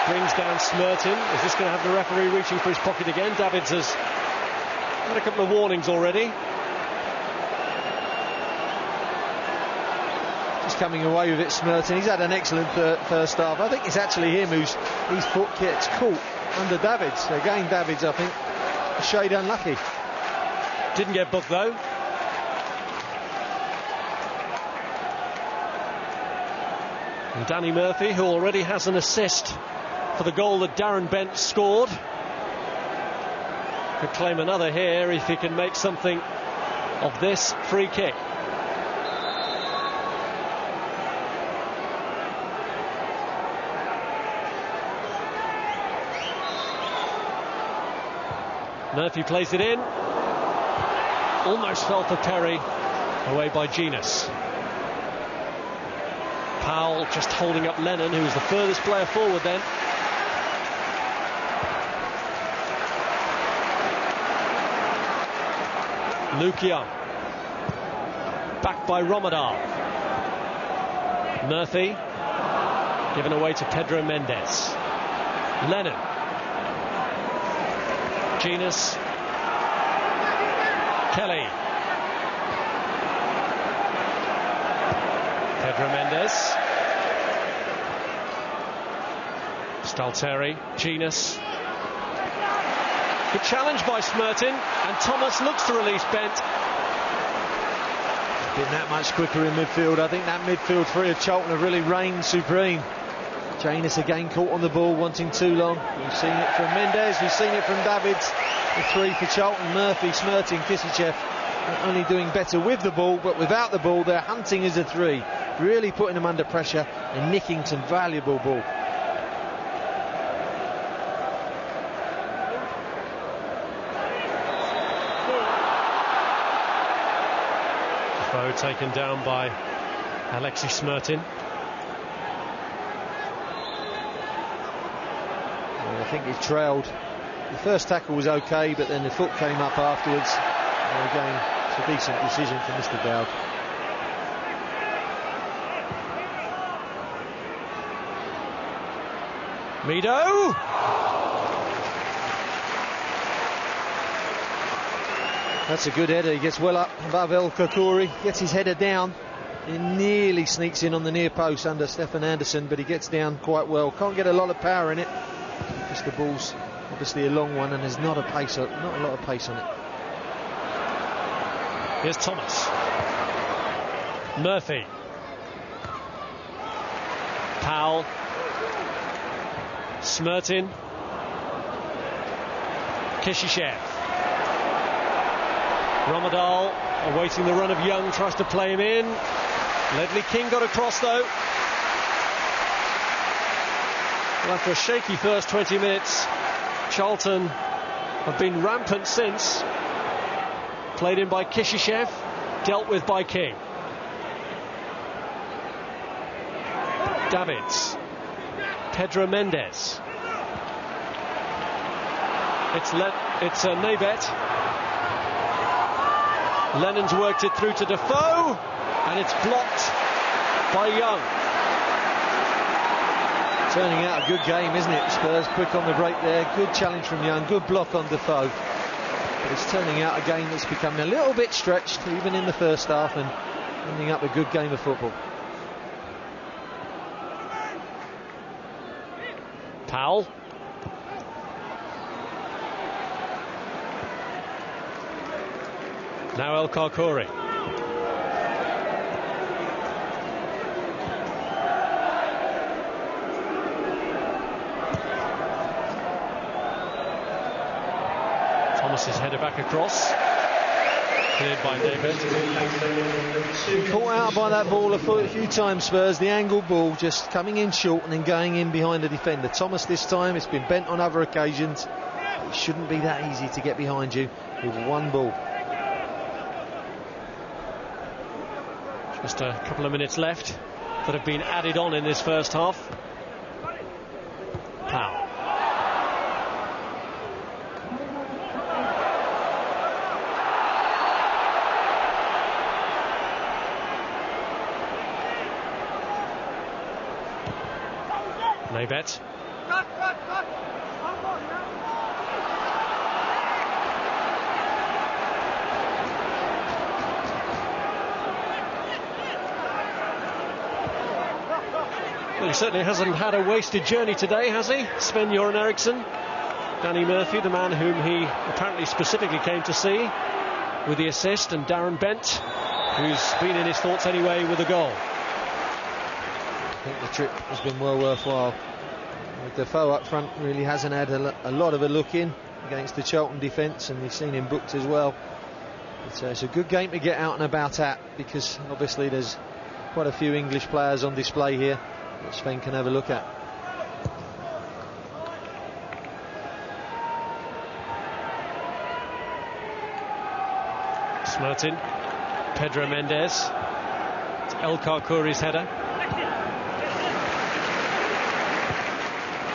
brings down Smertin. Is this going to have the referee reaching for his pocket again? Davids has had a couple of warnings already. Coming away with it, Smertin. He's had an excellent first half. I think it's actually him whose foot gets caught under Davids. Again, Davids, I think, a shade unlucky. Didn't get booked though. And Danny Murphy, who already has an assist for the goal that Darren Bent scored, could claim another here if he can make something of this free kick. Murphy plays it in. Almost fell for Perry. Away by Jenas. Powell just holding up Lennon, who was the furthest player forward then. Luke Young. Back by Ommedahl. Murphy. Given away to Pedro Mendes. Lennon. Jenas. Kelly. Pedro Mendes. Stalteri. Jenas. Good challenge by Smertin, and Thomas looks to release Bent. Been that much quicker in midfield. I think that midfield three of Charlton have really reigned supreme. Jenas again caught on the ball, wanting too long. We've seen it from Mendes, we've seen it from Davids. The three for Charlton: Murphy, Smertin, Kishishev. Not only doing better with the ball, but without the ball, they're hunting as a three, really putting them under pressure and nicking some valuable ball. Defoe taken down by Alexis Smertin. I think he trailed. The first tackle was okay, but then the foot came up afterwards. And again, it's a decent decision for Mr. Dowd. Mido. That's a good header. He gets well up above El Karkouri, gets his header down. He nearly sneaks in on the near post under Stefan Andersen, but he gets down quite well. Can't get a lot of power in it. Just the ball's obviously a long one, and there's not a lot of pace on it. Here's Thomas. Murphy. Powell. Smertin. Kishishev. Ommedahl awaiting the run of Young, tries to play him in. Ledley King got across though. Well, after a shaky first 20 minutes, Charlton have been rampant since. Played in by Kishishev, dealt with by King. Davids. Pedro Mendes. It's Naybet. Lennon's worked it through to Defoe, and it's blocked by Young. Turning out a good game, isn't it? Spurs quick on the break there. Good challenge from Young. Good block on Defoe. But it's turning out a game that's becoming a little bit stretched, even in the first half, and ending up a good game of football. Powell. Now Karkouri. Thomas's header back across. Cleared by Naybet. Caught out by that ball a few times, Spurs. The angled ball just coming in short and then going in behind the defender. Thomas this time, it's been bent on other occasions. It shouldn't be that easy to get behind you with one ball. Just a couple of minutes left that have been added on in this first half. Powell. Naybet. Well, he certainly hasn't had a wasted journey today, has he? Sven-Göran Eriksson. Danny Murphy, the man whom he apparently specifically came to see with the assist, and Darren Bent, who's been in his thoughts anyway with a goal. I think the trip has been well worthwhile. Defoe up front really hasn't had a lot of a look in against the Charlton defence, and we've seen him booked as well. But, it's a good game to get out and about at, because obviously there's quite a few English players on display here that Sven can have a look at. Smertin, Pedro Mendes, Karkouri's header.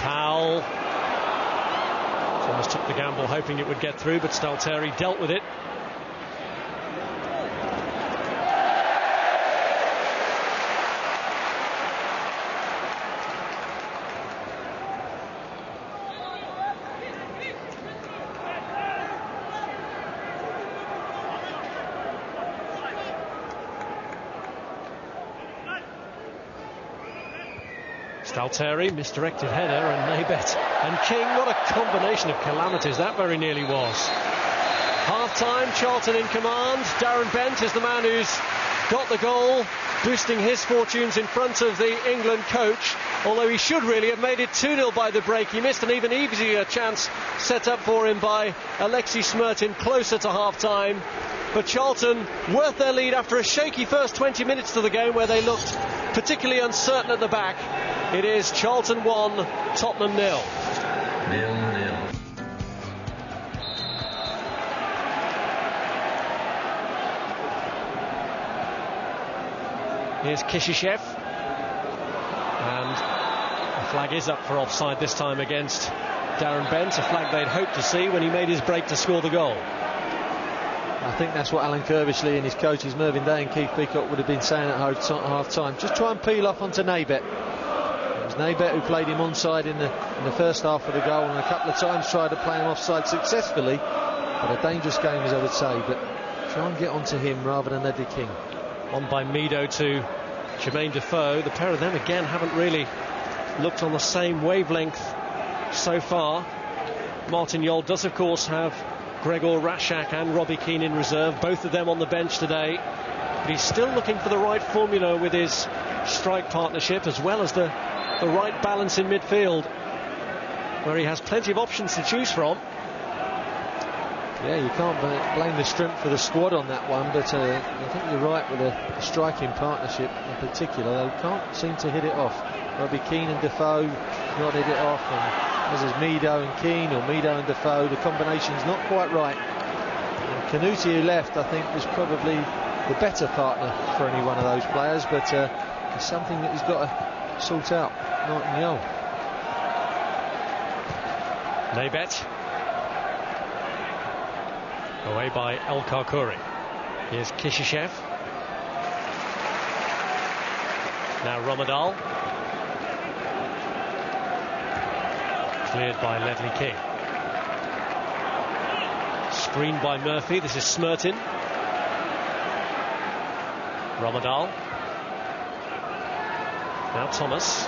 Powell. Thomas took the gamble hoping it would get through, but Stalteri dealt with it. Stalteri, misdirected header, and Naybet and King. What a combination of calamities that very nearly was. Half-time, Charlton in command. Darren Bent is the man who's got the goal, boosting his fortunes in front of the England coach, although he should really have made it 2-0 by the break. He missed an even easier chance set up for him by Alexis Smertin closer to half-time. But Charlton worth their lead after a shaky first 20 minutes to the game, where they looked particularly uncertain at the back. It is Charlton 1, Tottenham 0. 0-0. Here's Kishishev, and the flag is up for offside this time against Darren Bent, a flag they'd hoped to see when he made his break to score the goal. I think that's what Alan Kirbishley and his coaches Mervyn Day and Keith Peacock would have been saying at half-time. Just try and peel off onto Naybet. It was Naybet who played him onside in the first half of the goal, and a couple of times tried to play him offside successfully. But a dangerous game, as I would say. But try and get onto him rather than Eddie King. On by Mido to Jermaine Defoe. The pair of them again haven't really looked on the same wavelength so far. Martin Jol does of course have Gregor Rasiak and Robbie Keane in reserve, both of them on the bench today, but he's still looking for the right formula with his strike partnership, as well as the right balance in midfield, where he has plenty of options to choose from. Yeah, you can't blame the strength of the squad on that one, but I think you're right with the striking partnership in particular. They can't seem to hit it off. Robbie Keane and Defoe not hit it off, and as is Mido and Keane, or Mido and Defoe, the combination's not quite right. And Canuti, who left, I think was probably the better partner for any one of those players, but it's something that he's got to sort out. Martin Jol. Naybet away by Karkouri. Here's Kishishev. Now ommedahl. Cleared by Ledley King. Screened by Murphy. This is Smertin. ommedahl. Now Thomas.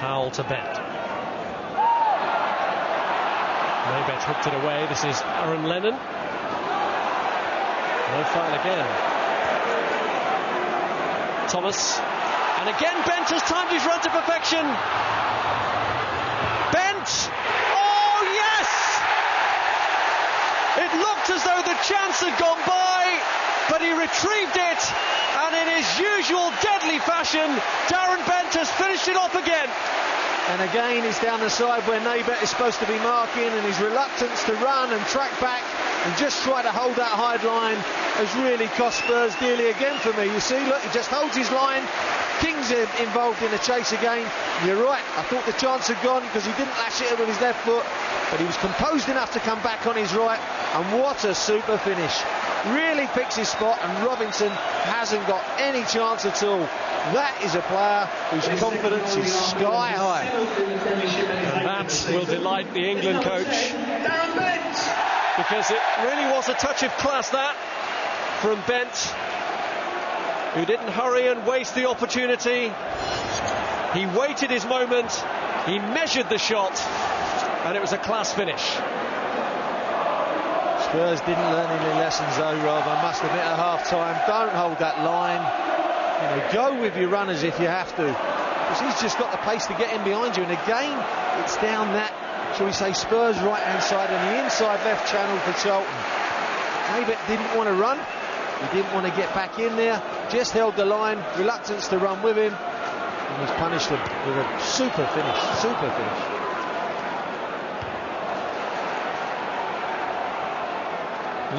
Powell to Bent. Naybet hooked it away. This is Lennon. No foul again. Thomas. And again Bent has timed his run to perfection. Bent! Oh yes! It looked as though the chance had gone by, but he retrieved it, and in his usual deadly fashion, Darren Bent has finished it off again. And again, he's down the side where Naybet is supposed to be marking, and his reluctance to run and track back and just try to hold that high line has really cost Spurs dearly again for me. You see, look, he just holds his line. King's involved in the chase again. You're right, I thought the chance had gone because he didn't lash it with his left foot, but he was composed enough to come back on his right, and what a super finish. Really picks his spot, and Robinson hasn't got any chance at all. That is a player whose confidence is sky high. And that will delight the England coach, because it really was a touch of class, that, from Bent, who didn't hurry and waste the opportunity. He waited his moment, he measured the shot, and it was a class finish. Spurs didn't learn any lessons though, Rob, I must admit, at half-time. Don't hold that line. You know, go with your runners if you have to, because he's just got the pace to get in behind you. And again, it's down that, shall we say, Spurs right-hand side and the inside left channel for Charlton. Naybet didn't want to run, he didn't want to get back in there, just held the line, reluctance to run with him, and he's punished them with a super finish, super finish.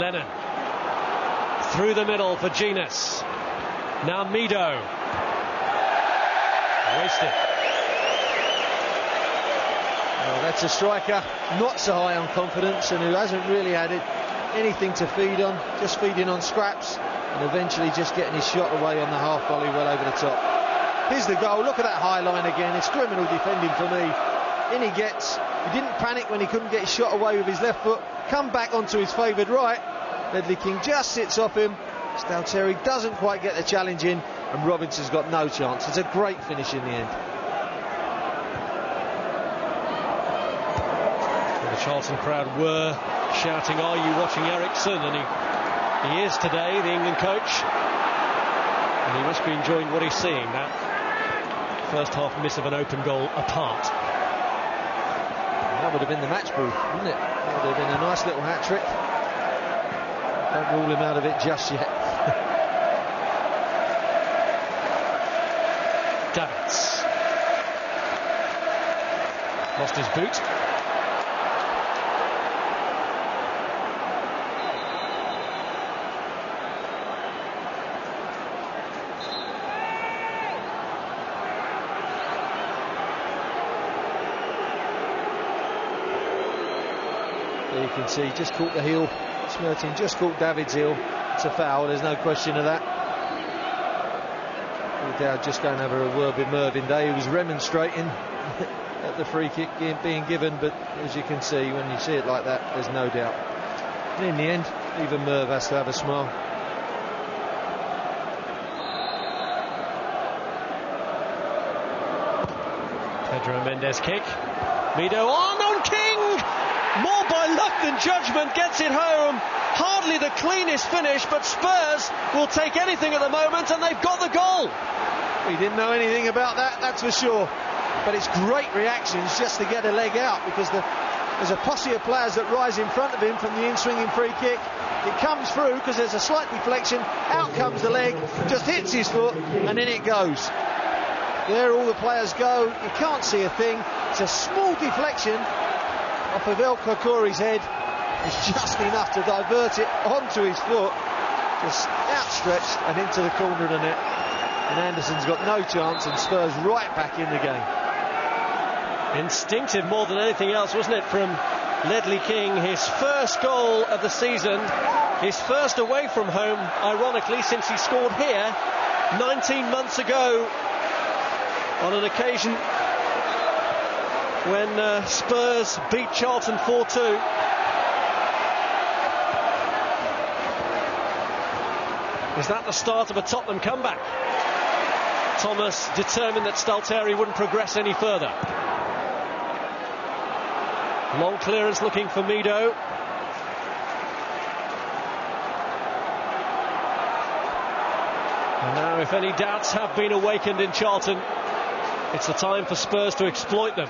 Lennon through the middle for Jenas. Now Mido. Wasted. Well, that's a striker not so high on confidence, and who hasn't really had anything to feed on, just feeding on scraps, and eventually just getting his shot away on the half volley well over the top. Here's the goal. Look at that high line again. It's criminal defending for me. In he gets. He didn't panic when he couldn't get his shot away with his left foot. Come back onto his favoured right. Ledley King just sits off him. Stalteri doesn't quite get the challenge in, and Robinson's got no chance. It's a great finish in the end. Well, the Charlton crowd were shouting, "Are you watching Ericsson?" And he is today, the England coach, and he must be enjoying what he's seeing. That first half miss of an open goal apart. That would have been the match proof, wouldn't it? That would have been a nice little hat-trick. Don't rule him out of it just yet. Davids lost his boot. There you can see, just caught the heel. Smertin just caught David's heel. It's a foul, there's no question of that. Dowd just going to have a word with Mervyn there. He was remonstrating at the free kick being given, but as you can see, when you see it like that, there's no doubt. And in the end, even Merv has to have a smile. Pedro Mendes kick. Mido on King! More by luck than judgment, gets it home. Hardly the cleanest finish, but Spurs will take anything at the moment, and they've got the goal. We didn't know anything about that, that's for sure. But it's great reactions just to get a leg out, because there's a posse of players that rise in front of him from the in-swinging free kick. It comes through because there's a slight deflection. Out comes the leg, just hits his foot, and in it goes. There all the players go. You can't see a thing. It's a small deflection off of Karkouri's head. It's just enough to divert it onto his foot, just outstretched and into the corner of the net. And Andersen's got no chance, and Spurs right back in the game. Instinctive more than anything else, wasn't it, from Ledley King, his first goal of the season, his first away from home, ironically, since he scored here 19 months ago on an occasion when Spurs beat Charlton 4-2. Is that the start of a Tottenham comeback? Thomas determined that Stalteri wouldn't progress any further. Long clearance looking for Mido. And now, if any doubts have been awakened in Charlton, it's the time for Spurs to exploit them.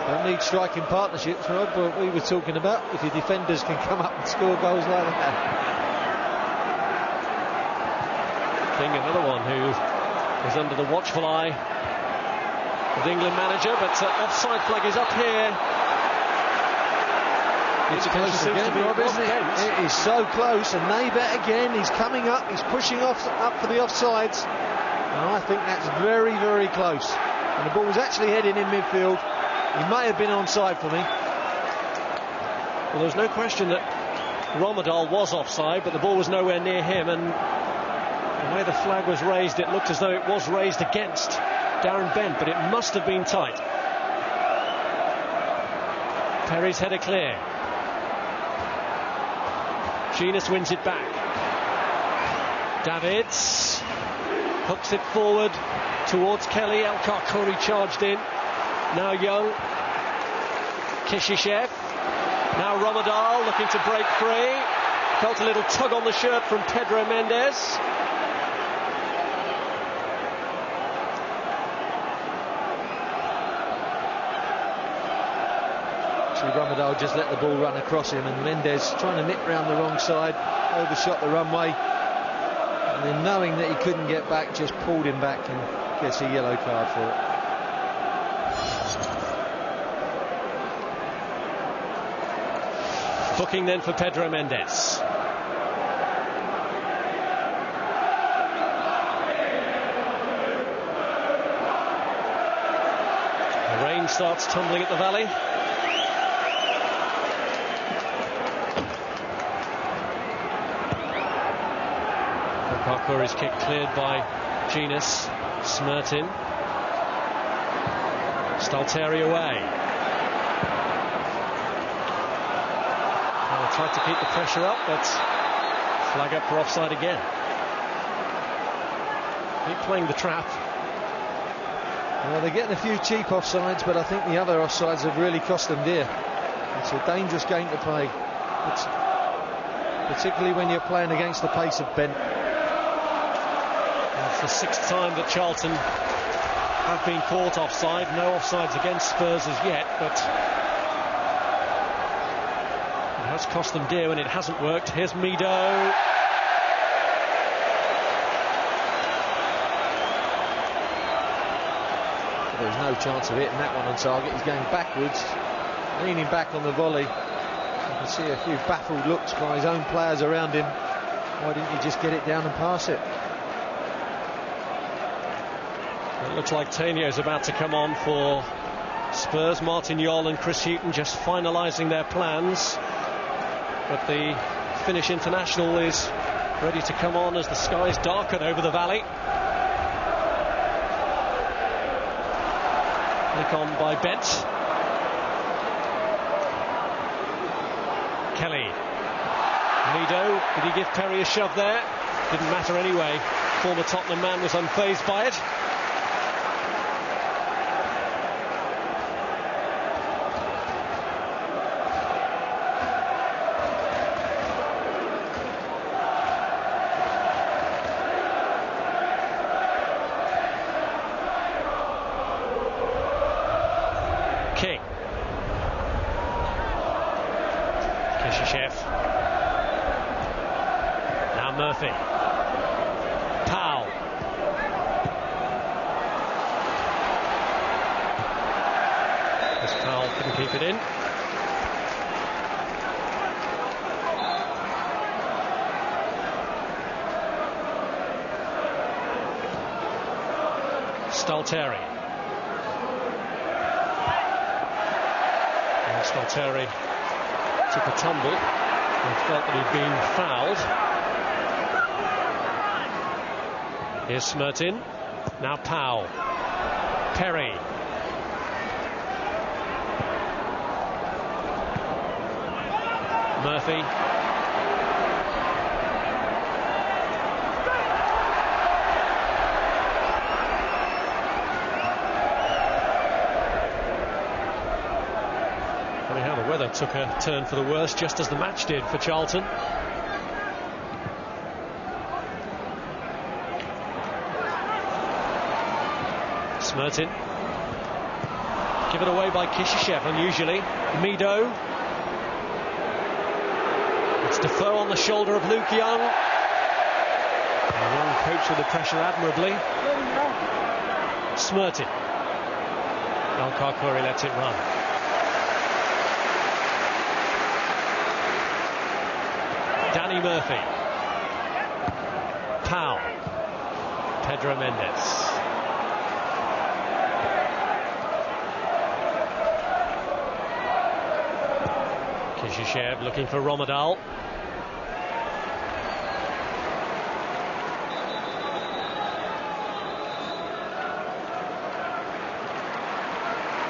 Don't need striking partnerships, Rob, but we were talking about if your defenders can come up and score goals like that. King, another one who is under the watchful eye of the England manager, but offside flag is up here. It's close again, Rob, isn't it? It is so close, and Naybet again, he's coming up, he's pushing up for the offsides, and I think that's very, very close. And the ball was actually heading in midfield. He may have been onside for me. Well, there's no question that Ommedahl was offside, but the ball was nowhere near him, and the way the flag was raised, it looked as though it was raised against Darren Bent, but it must have been tight. Perry's header clear. Jenas wins it back. Davids hooks it forward towards Kelly. Karkouri charged in. Now Young. Kishishev. Now Ommedahl looking to break free. Felt a little tug on the shirt from Pedro Mendes. Ommedahl just let the ball run across him, and Mendes trying to nip round the wrong side, overshot the runway, and then knowing that he couldn't get back, just pulled him back and gets a yellow card for it. Booking then for Pedro Mendes. The rain starts tumbling at the Valley. Karkouri's kick cleared by Jenas. Smertin. Stalteri away. Well, tried to keep the pressure up, but flag up for offside again. Keep playing the trap. Well, they're getting a few cheap offsides, but I think the other offsides have really cost them dear. It's a dangerous game to play, particularly when you're playing against the pace of Bent. It's the sixth time that Charlton have been caught offside. No offsides against Spurs as yet, but it has cost them dear when it hasn't worked. Here's Mido. There's no chance of hitting that one on target. He's going backwards, leaning back on the volley. You can see a few baffled looks by his own players around him. Why didn't he just get it down and pass it? It looks like Tainio is about to come on for Spurs. Martin Jol and Chris Hughton just finalising their plans, but the Finnish international is ready to come on as the skies darken over the Valley. Nick on by Bent. Kelly. Mido. Did he give Perry a shove there? Didn't matter anyway. Former Tottenham man was unfazed by it. King. Kishishev. Now Murphy. Powell. As Powell couldn't keep it in. Stalteri. Stalteri took a tumble and felt that he'd been fouled. Here's Smertin. Now Powell. Perry. Murphy. Funny how the weather took a turn for the worse, just as the match did for Charlton. Smertin. Given away by Kishishev, unusually. Mido. It's Defoe on the shoulder of Luke Young. Young copes with the pressure admirably. Smertin. Karkouri lets it run. Danny Murphy. Powell. Pedro Mendes. Kishishev looking for Ommedahl.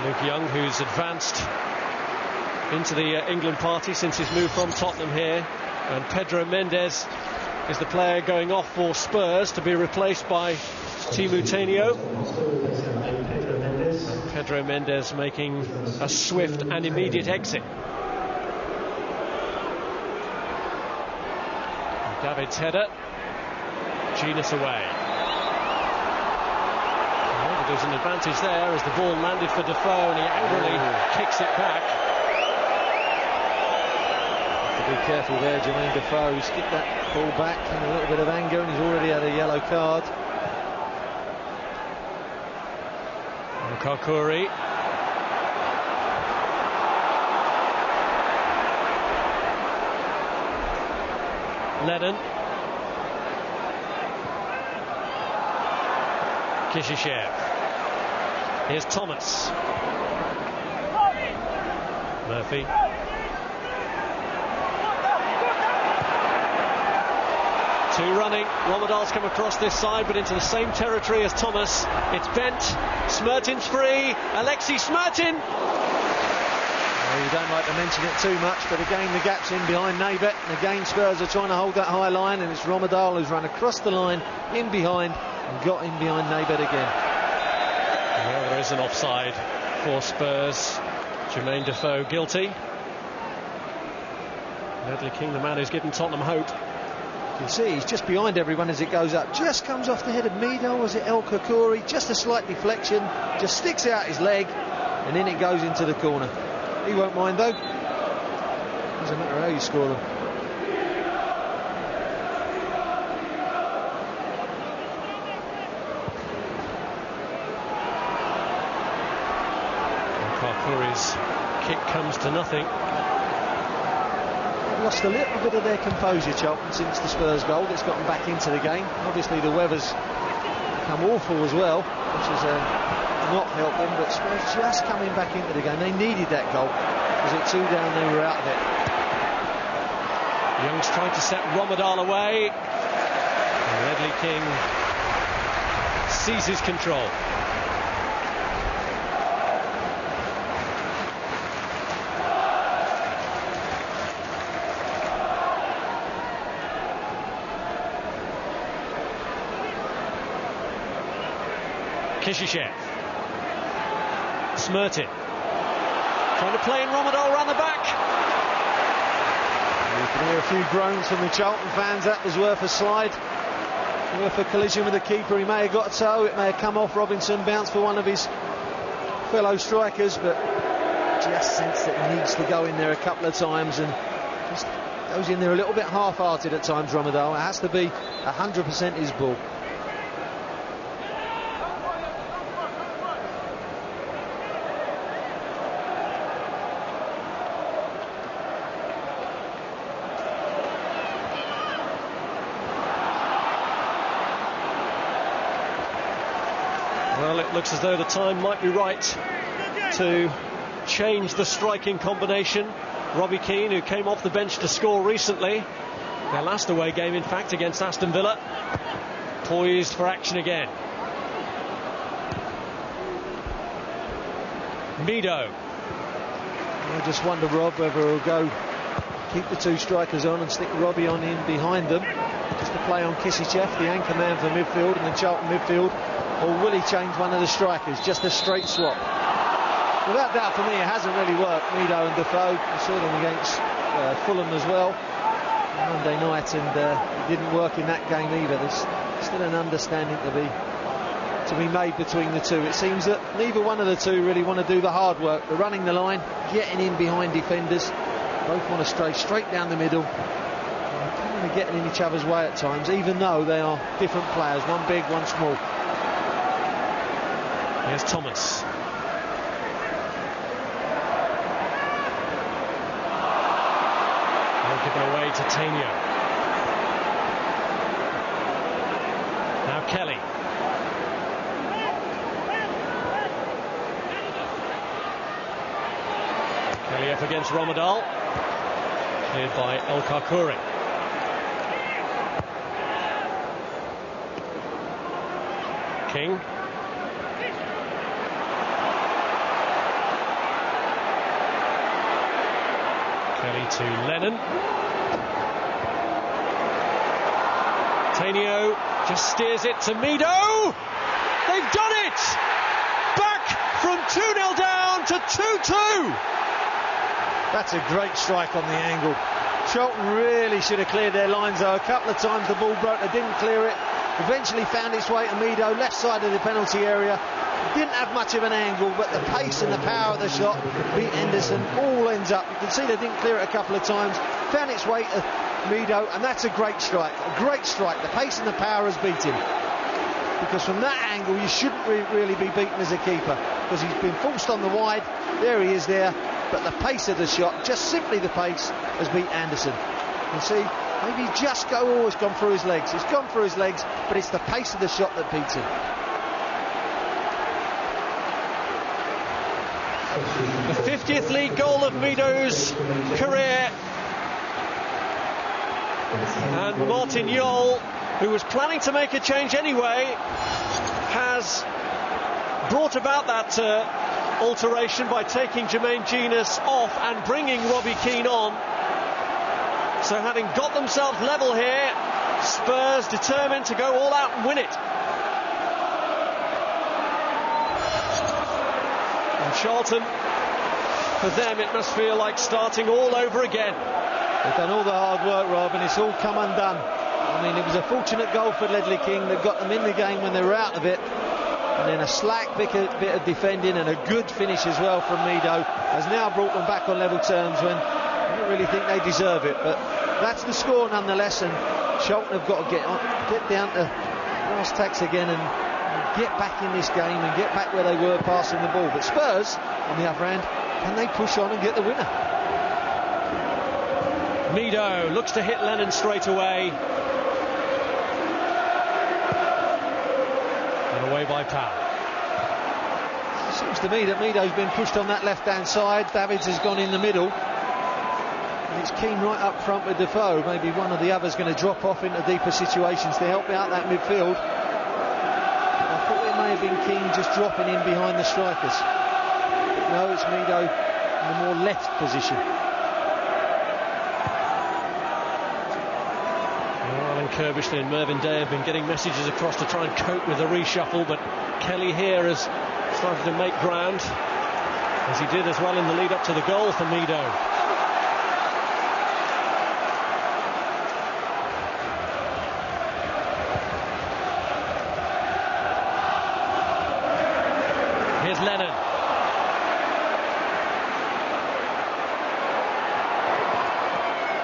Luke Young, who's advanced into the England party since his move from Tottenham here, and Pedro Mendes is the player going off for Spurs to be replaced by Tainio. Pedro Mendes making a swift and immediate exit. David's header. Jenas away. Well, there's an advantage there as the ball landed for Defoe and he angrily kicks it back. Have to be careful there, Jermaine Defoe. He's kicked that ball back in a little bit of anger and he's already had a yellow card. And Karkouri. Lennon. Kishishev. Here's Thomas. Murphy. Two running. Ommedahl's come across this side, but into the same territory as Thomas. It's bent. Smertin's free. Alexei Smertin. You don't like to mention it too much, but again the gap's in behind Naybet, and again Spurs are trying to hold that high line, and it's Ommedahl who's run across the line in behind and got in behind Naybet again. Well, there is an offside for Spurs. Jermaine Defoe guilty. Ledley King, the man who's given Tottenham hope. You can see he's just behind everyone as it goes up. Just comes off the head of Mido, was it Karkouri? Just a slight deflection, just sticks out his leg, and then it goes into the corner. He won't mind though. Doesn't matter how you score them. Karkouri's kick comes to nothing. They've lost a little bit of their composure, Charlton, since the Spurs goal. It's gotten back into the game. Obviously the weather's become awful as well, which has not helped them, but Spurs just coming back into the game. They needed that goal. Was it 2 down? They were out of it. Young's trying to set Ommedahl away, and Ledley King seizes control. Kishishev. Smertin. Trying to play in Ommedahl around the back. You can hear a few groans from the Charlton fans. That was worth a slide. Worth a collision with the keeper. He may have got a toe. It may have come off Robinson. Bounced for one of his fellow strikers. But just sense that he needs to go in there a couple of times. And just goes in there a little bit half-hearted at times, Ommedahl. It has to be 100% his ball. Well, it looks as though the time might be right to change the striking combination. Robbie Keane, who came off the bench to score recently, their last away game in fact against Aston Villa, poised for action again. Mido. I just wonder, Rob, whether he'll go keep the two strikers on and stick Robbie on in behind them, just to play on Kishishev, the anchor man for midfield and the Charlton midfield, or will he change one of the strikers, just a straight swap? Without doubt, for me, it hasn't really worked. Mido and Defoe, I saw them against Fulham as well Monday night, and it didn't work in that game either. There's still an understanding to be made between the two. It seems that neither one of the two really want to do the hard work. They're running the line, getting in behind defenders. Both want to stray straight down the middle, kind of getting in each other's way at times, even though they are different players, one big, one small. Here's Thomas. They'll give it away to Tainio. Now Kelly. Kelly up against Ommedahl. Cleared by Karkouri. King. Kelly to Lennon. Tainio just steers it to Mido. They've done it! Back from 2-0 down to 2-2. That's a great strike on the angle. Charlton really should have cleared their lines though. A couple of times the ball broke, they didn't clear it. Eventually found its way to Mido, left side of the penalty area. Didn't have much of an angle, but the pace and the power of the shot beat Andersen. All ends up. You can see they didn't clear it a couple of times. Found its way to Mido, and that's a great strike. A great strike. The pace and the power has beat him. Because from that angle, you shouldn't really be beaten as a keeper, because he's been forced on the wide. There he is there. But the pace of the shot, just simply the pace, has beat Andersen. You can see, maybe just always gone through his legs. It's gone through his legs, but it's the pace of the shot that beats him. The 50th league goal of Mido's career. And Martin Jol, who was planning to make a change anyway, has brought about that alteration by taking Jenas off and bringing Robbie Keane on. So having got themselves level here, Spurs determined to go all out and win it. And Charlton, for them it must feel like starting all over again. They've done all the hard work, Rob, and it's all come undone. I mean, it was a fortunate goal for Ledley King that got them in the game when they were out of it. And then a slack bit of defending and a good finish as well from Mido has now brought them back on level terms when I don't really think they deserve it. But that's the score nonetheless, and Charlton have got to get down to brass tacks again and get back in this game and get back where they were passing the ball. But Spurs, on the other hand, can they push on and get the winner? Mido looks to hit Lennon straight away. And away by Powell. It seems to me that Mido's been pushed on that left-hand side. Davids has gone in the middle. And it's Keane right up front with Defoe. Maybe one of the others going to drop off into deeper situations to help out that midfield. I thought it may have been Keane just dropping in behind the strikers. But no, it's Mido in the more left position. Kerbishley and Mervyn Day have been getting messages across to try and cope with the reshuffle, but Kelly here has started to make ground, as he did as well in the lead up to the goal for Mido. Here's Lennon.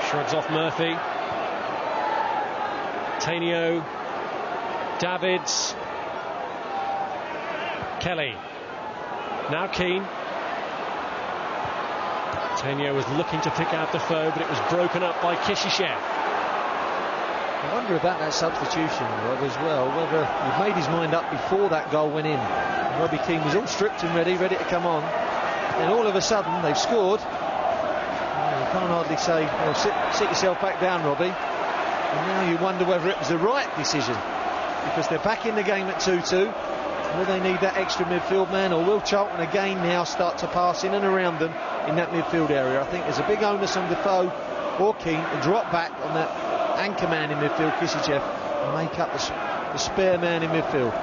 Shrugs off Murphy. Tainio, Davids, Kelly, now Keane. Tainio was looking to pick out Defoe, but it was broken up by Kishishev. I wonder about that substitution, Rob, as well, whether he made his mind up before that goal went in. Robbie Keane was all stripped and ready to come on. then all of a sudden they've scored. You can't hardly say, well, sit yourself back down, Robbie. And now you wonder whether it was the right decision, because they're back in the game at 2-2. Will they need that extra midfield man, or will Charlton again now start to pass in and around them in that midfield area? I think there's a big onus on Defoe or Keane to drop back on that anchor man in midfield, Kishishev, and make up the spare man in midfield.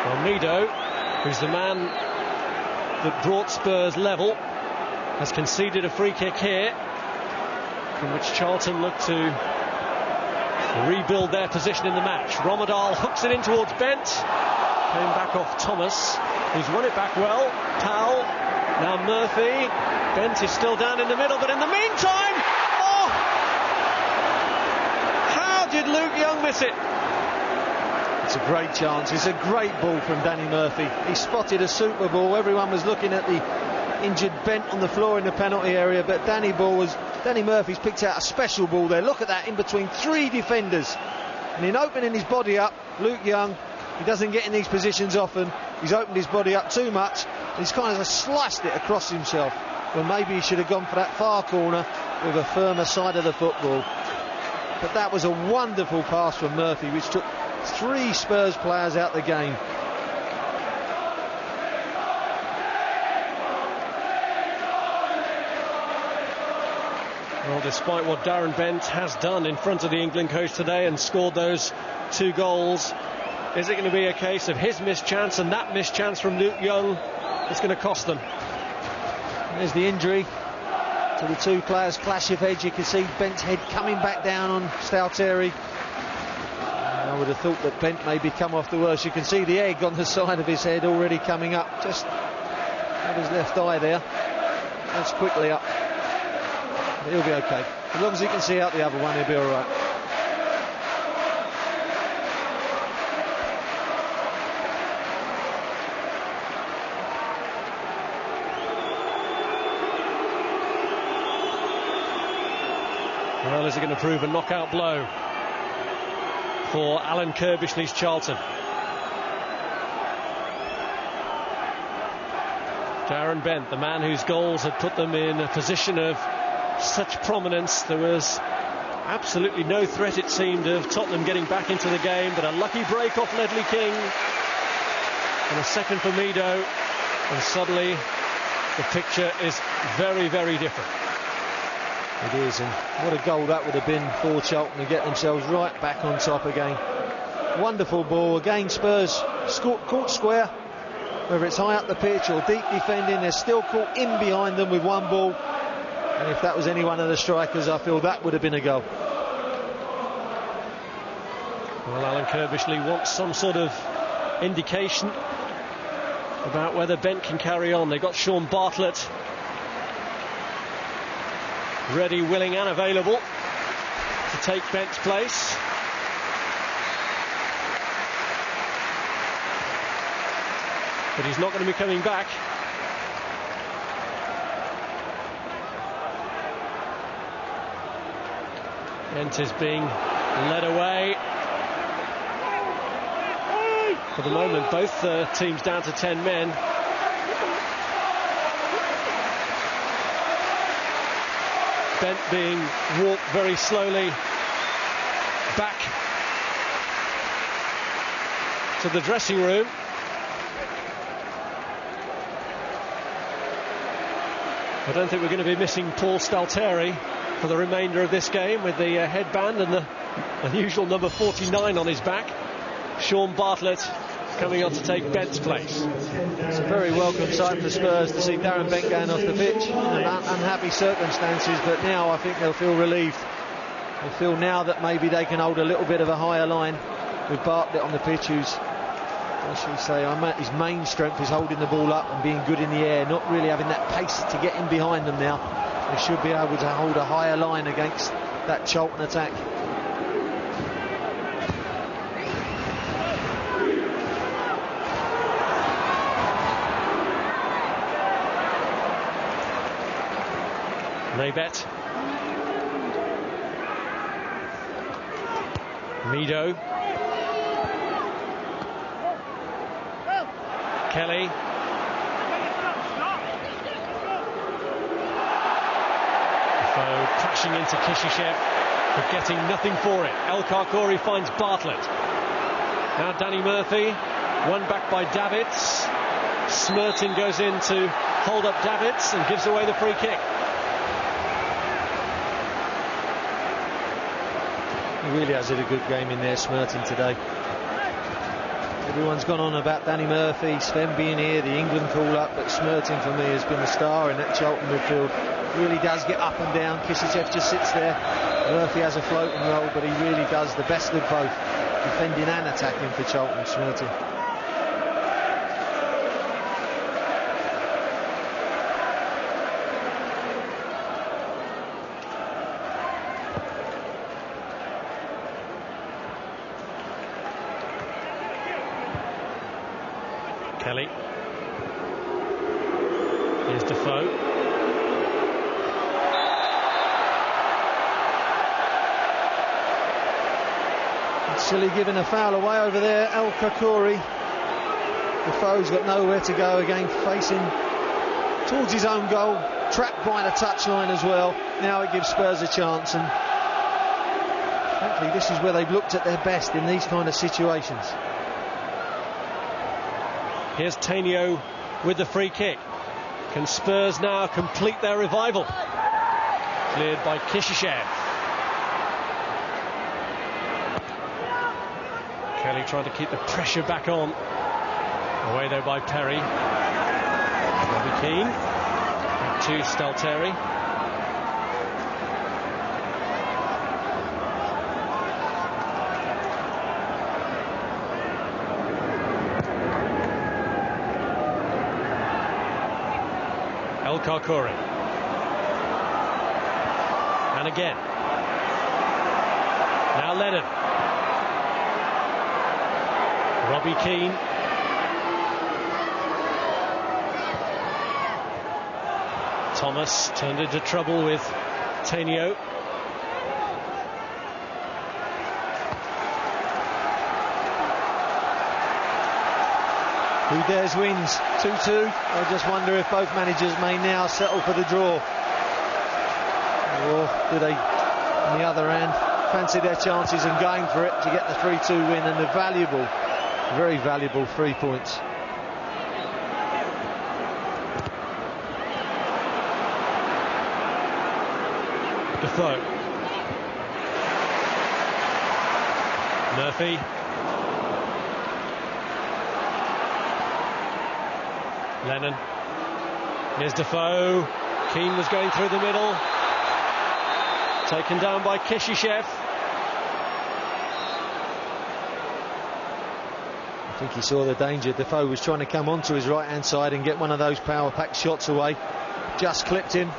Well, Mido, who's the man that brought Spurs level, has conceded a free kick here, from which Charlton look to rebuild their position in the match. Ommedahl hooks it in towards Bent, came back off Thomas, who's won it back well. Powell, now Murphy. Bent is still down in the middle, but in the meantime, oh! How did Luke Young miss it? It's a great chance. It's a great ball from Danny Murphy. He spotted a super ball. Everyone was looking at the injured Bent on the floor in the penalty area, but Danny Murphy's picked out a special ball there. Look at that, in between three defenders, and in opening his body up, Luke Young, he doesn't get in these positions often, he's opened his body up too much, and he's kind of sliced it across himself, when maybe he should have gone for that far corner with a firmer side of the football. But that was a wonderful pass from Murphy, which took three Spurs players out the game. Well, despite what Darren Bent has done in front of the England coach today and scored those 2 goals, is it going to be a case of his missed chance and that missed chance from Luke Young is going to cost them? There's the injury to the two players' clash of heads. You can see Bent's head coming back down on Stalteri. I would have thought that Bent maybe come off the worst. You can see the egg on the side of his head already coming up, just at his left eye there. That's quickly up. But he'll be okay. As long as he can see out the other one, he'll be all right. Well, is it going to prove a knockout blow for Alan Kirbishley's Charlton? Darren Bent, the man whose goals had put them in a position of such prominence. There was absolutely no threat, it seemed, of Tottenham getting back into the game, but a lucky break off Ledley King and a second for Mido, and suddenly the picture is very, very different. It is, and what a goal that would have been for Charlton to get themselves right back on top again. Wonderful ball again. Spurs caught square, whether it's high up the pitch or deep defending, they're still caught in behind them with one ball, and if that was any one of the strikers, I feel that would have been a goal. Well, Alan Kirbishley wants some sort of indication about whether Bent can carry on. They've got Sean Bartlett ready, willing and available to take Bent's place. But he's not going to be coming back. Bent is being led away. For the moment, both teams down to 10 men. Bent being walked very slowly back to the dressing room. I don't think we're going to be missing Paul Stalteri for the remainder of this game, with the headband and the unusual number 49 on his back. Sean Bartlett coming on to take Bent's place. It's a very welcome sight for Spurs to see Darren Bent going off the pitch in unhappy circumstances, but now I think they'll feel relieved. They feel now that maybe they can hold a little bit of a higher line with Bartlett on the pitch, who's, what should we say, his main strength is holding the ball up and being good in the air, not really having that pace to get in behind them now. They should be able to hold a higher line against that Charlton attack. Naybet. Mido. Kelly. Defoe crashing into Kishishev, but getting nothing for it. Karkouri finds Bartlett. Now Danny Murphy, won back by Davids. Smertin goes in to hold up Davids and gives away the free kick. He really has had a good game in there, Smertin, today. Everyone's gone on about Danny Murphy, Sven being here, the England call-up, but Smertin for me has been the star in that Charlton midfield. Really does get up and down. Kishishev just sits there. Murphy has a floating role, but he really does the best of both, defending and attacking for Charlton, Smertin. Kelly. Here's Defoe. Silly giving a foul away over there. Karkouri. Defoe's got nowhere to go again, facing towards his own goal, trapped by the touchline as well. Now it gives Spurs a chance, and frankly this is where they've looked at their best in these kind of situations. Here's Tainio with the free kick. Can Spurs now complete their revival? Cleared by Kishishev. Kelly trying to keep the pressure back on. Away though by Perry. Keane. Back to Stalteri. Karkouri. And again. Now Lennon. Keane. Thomas turned into trouble with Tainio. Who dares wins 2-2. I just wonder if both managers may now settle for the draw, or do they on the other hand fancy their chances and going for it to get the 3-2 win and the valuable, very valuable 3 points. Defoe. Murphy. Lennon. Here's Defoe. Keane was going through the middle. Taken down by Kishishev. I think he saw the danger. Defoe was trying to come onto his right hand side and get one of those power pack shots away. Just clipped him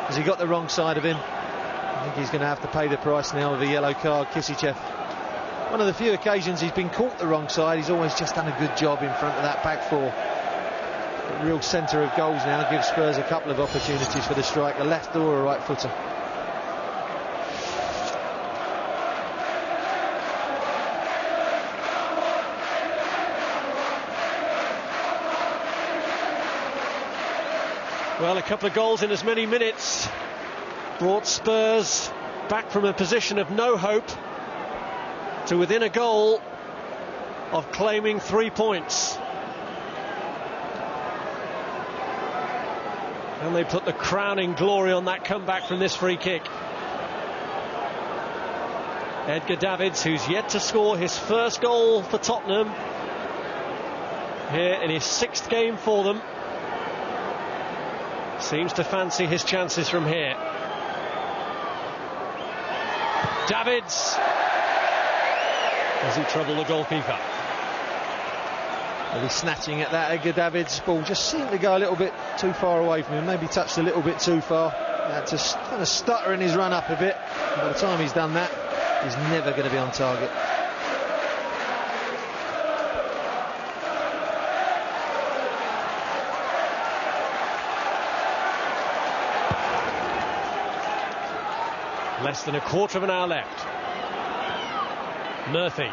as he got the wrong side of him. I think he's going to have to pay the price now with a yellow card. Kishishev, one of the few occasions he's been caught the wrong side, he's always just done a good job in front of that back four. The real centre of goals now gives Spurs a couple of opportunities for the striker, left or a right footer. Well, a couple of goals in as many minutes brought Spurs back from a position of no hope to within a goal of claiming 3 points. And they put the crowning glory on that comeback from this free kick. Edgar Davids, who's yet to score his first goal for Tottenham here in his 6th game for them, seems to fancy his chances from here. Davids. Does he trouble the goalkeeper? Well, he's snatching at that. Edgar Davids' ball just seemed to go a little bit too far away from him, maybe touched a little bit too far. Had to kind of stutter in his run up a bit. And by the time he's done that, he's never going to be on target. Less than a quarter of an hour left. Murphy.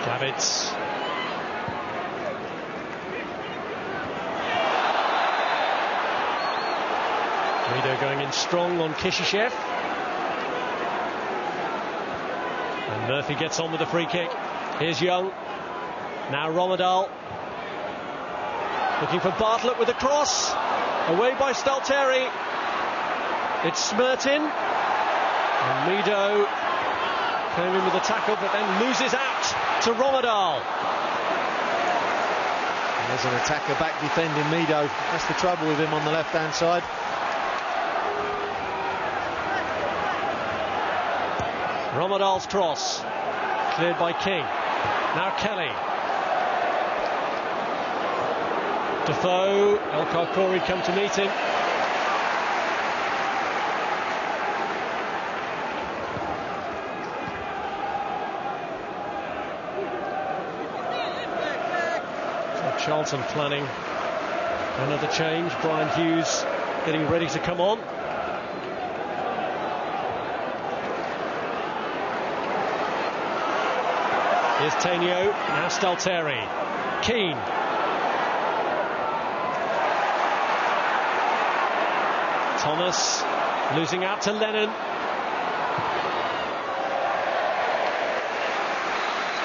Davids. Mido going in strong on Kishishev. And Murphy gets on with the free kick. Here's Young. Now Ommedahl. Looking for Bartlett with a cross. Away by Stalteri. It's Smertin. And Mido came in with a tackle, but then loses out to Ommedahl. There's an attacker back defending Mido. That's the trouble with him on the left-hand side. Ommedahl's cross. Cleared by King. Now Kelly. Defoe. Karkouri come to meet him. So Charlton planning another change. Brian Hughes getting ready to come on. Here's Tainio, now Stalteri. Keane. Thomas losing out to Lennon.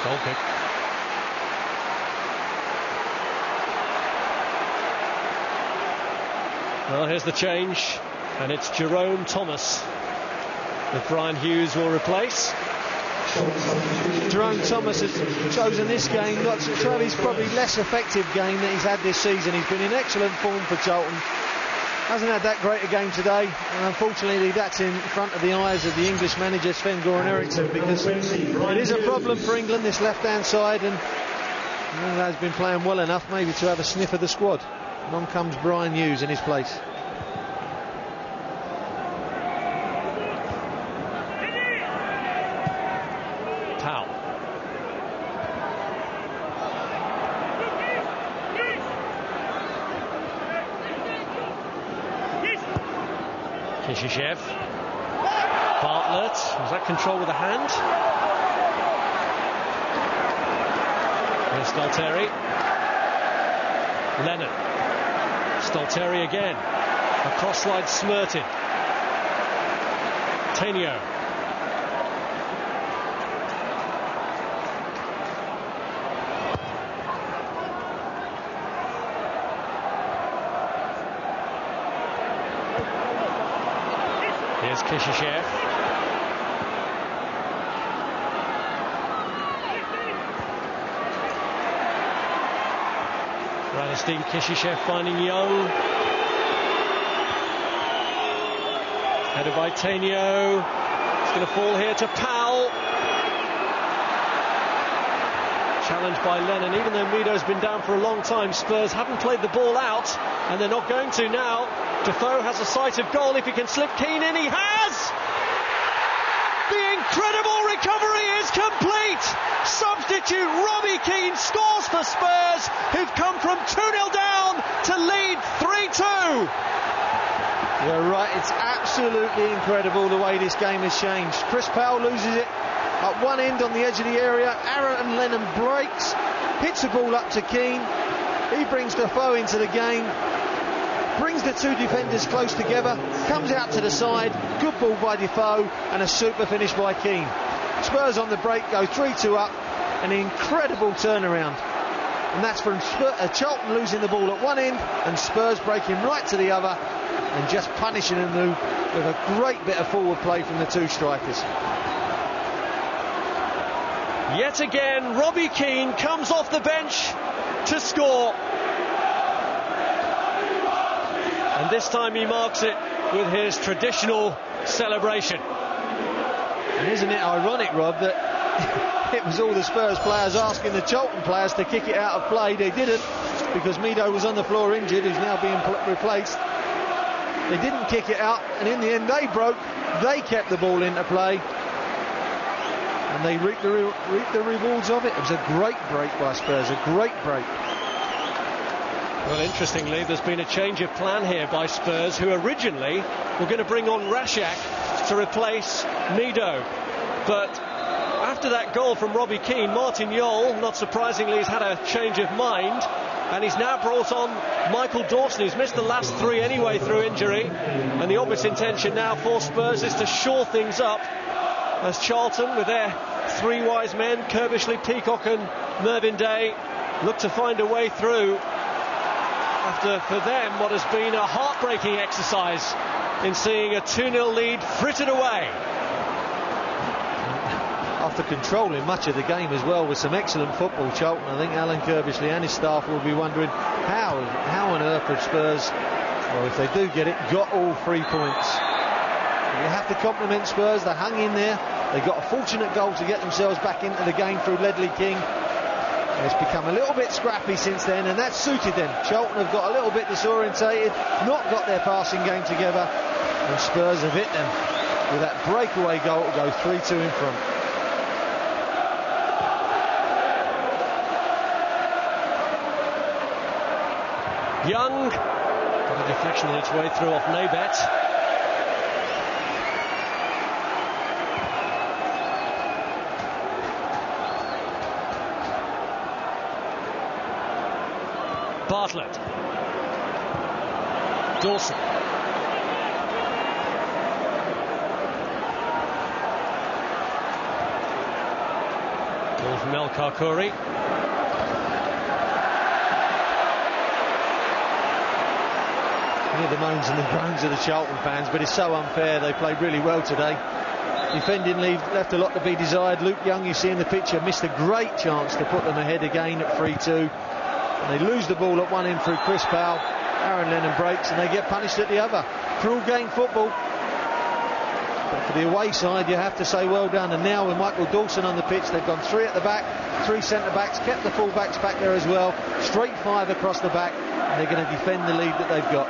Goal kick. Well, here's the change, and it's Jerome Thomas that Brian Hughes will replace. Jerome Thomas has chosen this game not to try his probably less effective game that he's had this season. He's been in excellent form for Charlton. Hasn't had that great a game today, and unfortunately that's in front of the eyes of the English manager Sven-Göran Eriksson, because it is a problem for England, this left-hand side, and has been playing well enough maybe to have a sniff of the squad. And on comes Brian Hughes in his place. Powell. Kishishev. Bartlett. Was that control with a hand? Here's Stalteri. Lennon. Stalteri again. Across slides Smertin. Tainio. Here's Kishishev. Kishishev finding Young. Headed by Tainio. It's going to fall here to Powell. Challenged by Lennon. Even though Mido's been down for a long time, Spurs haven't played the ball out, and they're not going to now. Defoe has a sight of goal. If he can slip Keane in, he has! The incredible recovery is complete! Substitute Robbie Keane scores for Spurs, who've come from 2-0 down to lead 3-2. You're right, it's absolutely incredible the way this game has changed. Chris Powell loses it at one end on the edge of the area. Aaron Lennon breaks, hits the ball up to Keane. He brings Defoe into the game, brings the two defenders close together, comes out to the side. Good ball by Defoe and a super finish by Keane. Spurs on the break go 3-2 up. An incredible turnaround. And that's from Charlton losing the ball at one end and Spurs breaking right to the other and just punishing them with a great bit of forward play from the two strikers. Yet again, Robbie Keane comes off the bench to score. And this time he marks it with his traditional celebration. And isn't it ironic, Rob, that it was all the Spurs players asking the Charlton players to kick it out of play. They didn't, because Mido was on the floor injured, who's now being replaced. They didn't kick it out, and in the end they broke. They kept the ball into play, and they reaped the rewards of it. It was a great break by Spurs, a great break. Well, interestingly, there's been a change of plan here by Spurs, who originally were going to bring on Rasiak to replace Mido, but after that goal from Robbie Keane, Martin Jol, not surprisingly, has had a change of mind, and he's now brought on Michael Dawson, who's missed the last 3 anyway through injury. And the obvious intention now for Spurs is to shore things up as Charlton, with their 3 wise men, Kerbishley, Peacock and Mervyn Day, look to find a way through after, for them, what has been a heartbreaking exercise in seeing a 2-0 lead frittered away. After controlling much of the game as well with some excellent football, Charlton, I think Alan Kerbishley and his staff will be wondering how on earth have Spurs, well, if they do get it, got all 3 points. You have to compliment Spurs. They hung in there. They got a fortunate goal to get themselves back into the game through Ledley King. It's become a little bit scrappy since then, and that's suited them. Charlton have got a little bit disorientated, not got their passing game together, and Spurs have hit them with that breakaway goal to go 3-2 in front. Young got a deflection on its way through off Naybet. Bartlett. Dawson. Ball from Karkouri. The moans and the groans of the Charlton fans, but it's so unfair. They played really well today. Defending left a lot to be desired. Luke Young, you see in the picture, missed a great chance to put them ahead again at 3-2. And they lose the ball at one end through Chris Powell. Aaron Lennon breaks and they get punished at the other. Cruel game football. But for the away side, you have to say well done. And now with Michael Dawson on the pitch, they've gone 3 at the back, 3 centre-backs, kept the full-backs back there as well. Straight 5 across the back, and they're going to defend the lead that they've got.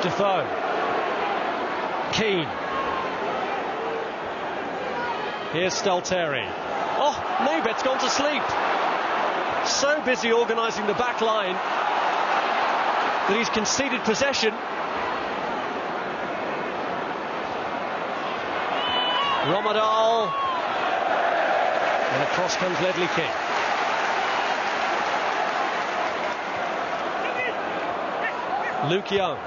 Defoe. Keane. Here's Stalteri. Oh, Naybet's gone to sleep. So busy organising the back line that he's conceded possession. Ommedahl. And across comes Ledley King. Luke Young.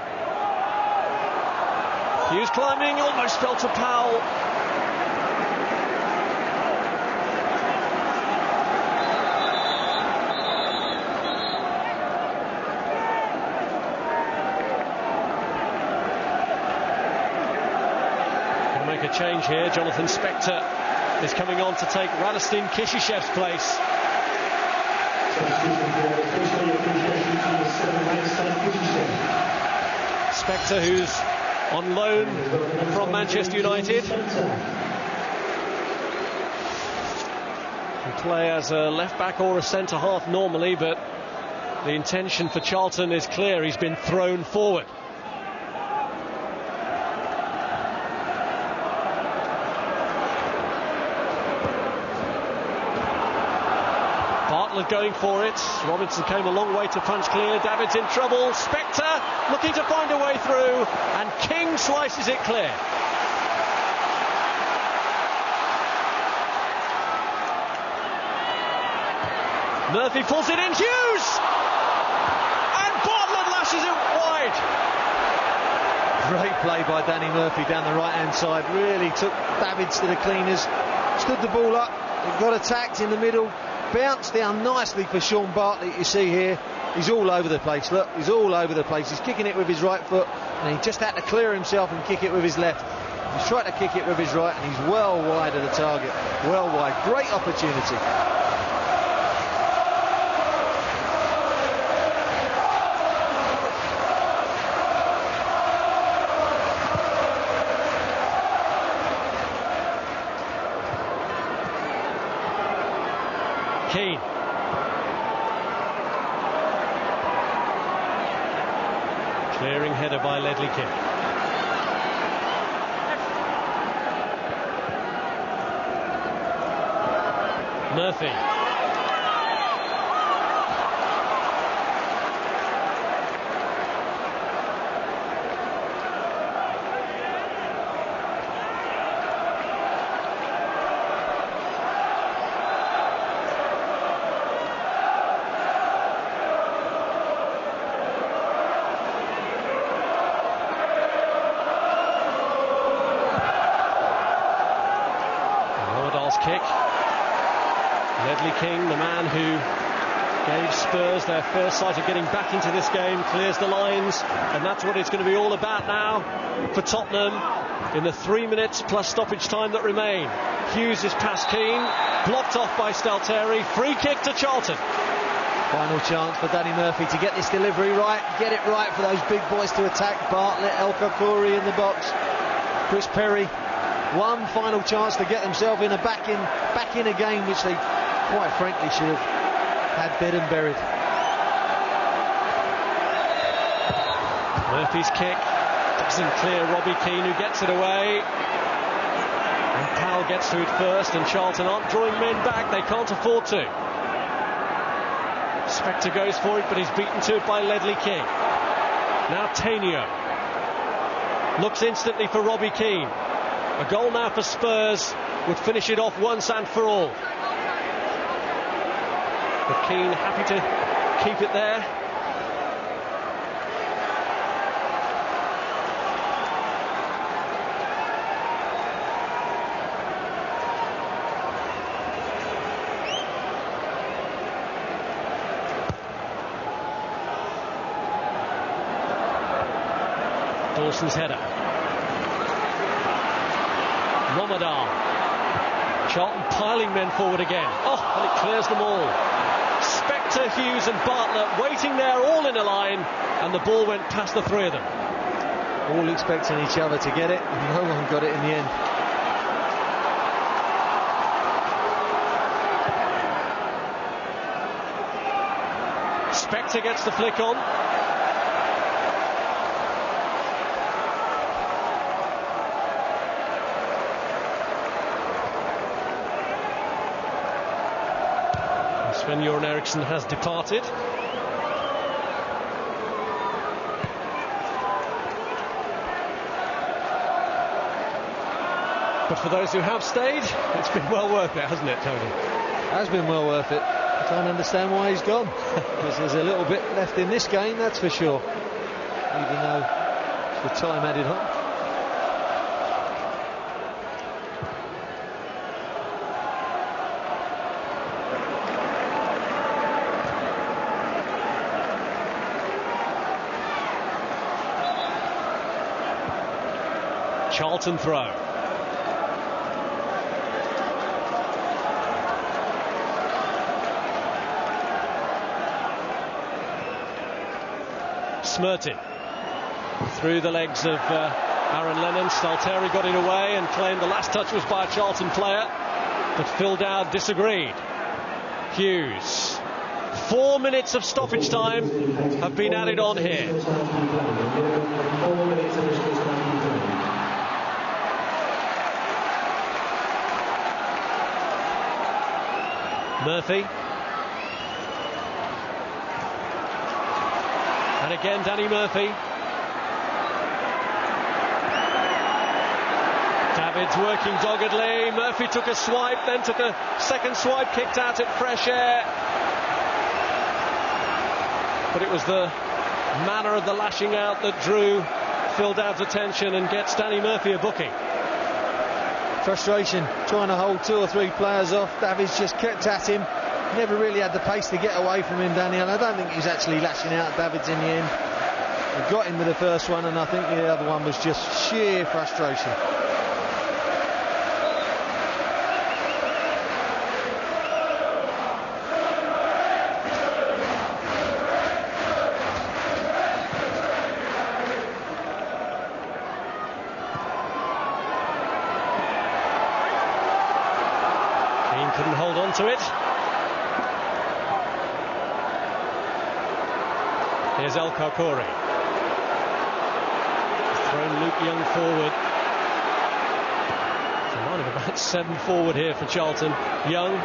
Hughes climbing, almost fell to Powell. Going to make a change here. Jonathan Spector is coming on to take Radostin Kishishev's place. Spector, who's on loan from Manchester United. Can play as a left back or a centre half normally, but the intention for Charlton is clear. He's been thrown forward. Bartlett going for it. Robinson came a long way to punch clear. David's in trouble. Spector looking to find a way through, and King slices it clear. Murphy pulls it in. Hughes! And Bartlett lashes it wide. Great play by Danny Murphy down the right-hand side. Really took Davids to the cleaners. Stood the ball up. It got attacked in the middle. Bounced down nicely for Sean Bartlett, you see here. He's all over the place. Look, he's all over the place. He's kicking it with his right foot, and he just had to clear himself and kick it with his left. He's tried to kick it with his right, and he's well wide of the target. Well wide. Great opportunity. Keane. Clearing header by Ledley King. Murphy. Kick. Keane, the man who gave Spurs their first sight of getting back into this game, clears the lines, and that's what it's going to be all about now for Tottenham in the 3 minutes plus stoppage time that remain. Hughes is past Keane, blocked off by Stalteri, free kick to Charlton. Final chance for Danny Murphy to get this delivery right, get it right for those big boys to attack. Bartlett, Karkouri in the box, Chris Perry. One final chance to get themselves back in a game which they quite frankly should have had bed and buried. Murphy's kick doesn't clear Robbie Keane, who gets it away, and Powell gets to it first, and Charlton aren't drawing men back, they can't afford to. Spector goes for it, but he's beaten to it by Ledley King. Now Tainio looks instantly for Robbie Keane. A goal now for Spurs would finish it off once and for all. But Keane happy to keep it there. Dawson's header. Ommedahl. Charlton piling men forward again. Oh, and it clears them all. Spector, Hughes and Bartlett waiting there all in a line, and the ball went past the three of them. All expecting each other to get it, and no one got it in the end. Spector gets the flick on. Sven-Göran Eriksson has departed. But for those who have stayed, it's been well worth it, hasn't it, Tony? It has been well worth it. I can't understand why he's gone, because there's a little bit left in this game, that's for sure. Even though the time added on. Charlton throw. Smertin through the legs of Aaron Lennon. Stalteri got it away and claimed the last touch was by a Charlton player, but Phil Dowd disagreed. Hughes. 4 minutes of stoppage time have been added on here. Murphy. And again Danny Murphy. David's working doggedly. Murphy took a swipe, then took a second swipe, kicked out at fresh air. But it was the manner of the lashing out that drew Phil Dowd's attention and gets Danny Murphy a booking. Frustration, trying to hold 2 or 3 players off. Davids just kept at him. Never really had the pace to get away from him, Danny, and I don't think he was actually lashing out at Davids in the end. He got him with the first one, and I think the other one was just sheer frustration. Couldn't hold on to it. Here's Karkouri. Thrown Luke Young forward. It's a line of about 7 forward here for Charlton. Young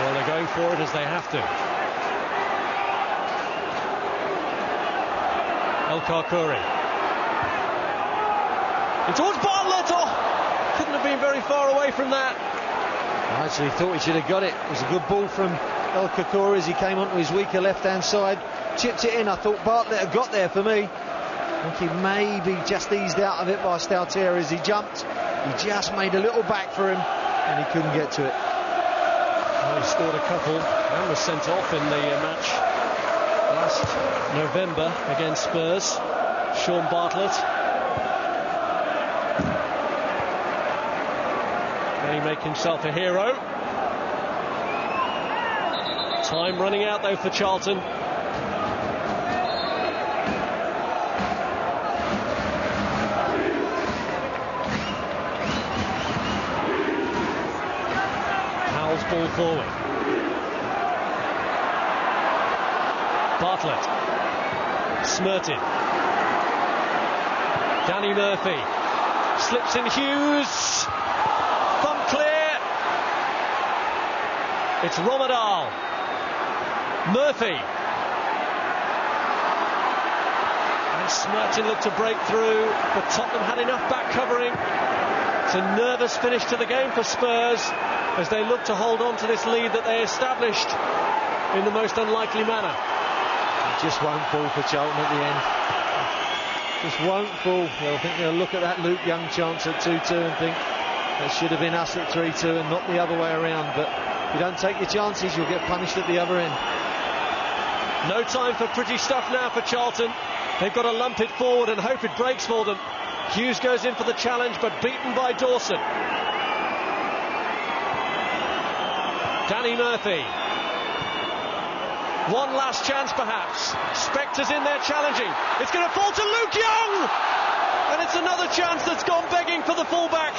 Well, they're going for it as they have to. Karkouri. And towards Bartlett. Oh, couldn't have been very far away from that. I actually thought he should have got it. It was a good ball from Karkouri as he came onto his weaker left-hand side. Chipped it in. I thought Bartlett had got there for me. I think he maybe just eased out of it by Stalteri as he jumped. He just made a little back for him and he couldn't get to it. Well, he scored a couple and was sent off in the match last November against Spurs. Sean Bartlett. May make himself a hero. Time running out though for Charlton. Powell's ball forward. Bartlett. Smertin. Danny Murphy. Slips in Hughes. Thumb clear. It's ommedahl. Murphy. And Smertin looked to break through, but Tottenham had enough back covering. It's a nervous finish to the game for Spurs as they look to hold on to this lead that they established in the most unlikely manner. It just won't fall for Charlton at the end. Just won't fall. I think they'll look at that Luke Young chance at 2-2 and think that should have been us at 3-2 and not the other way around. But if you don't take your chances, you'll get punished at the other end. No time for pretty stuff now for Charlton. They've got to lump it forward and hope it breaks for them. Hughes goes in for the challenge, but beaten by Dawson. Danny Murphy. One last chance perhaps. Spector's in there challenging. It's going to fall to Luke Young! And it's another chance that's gone begging for the fullback.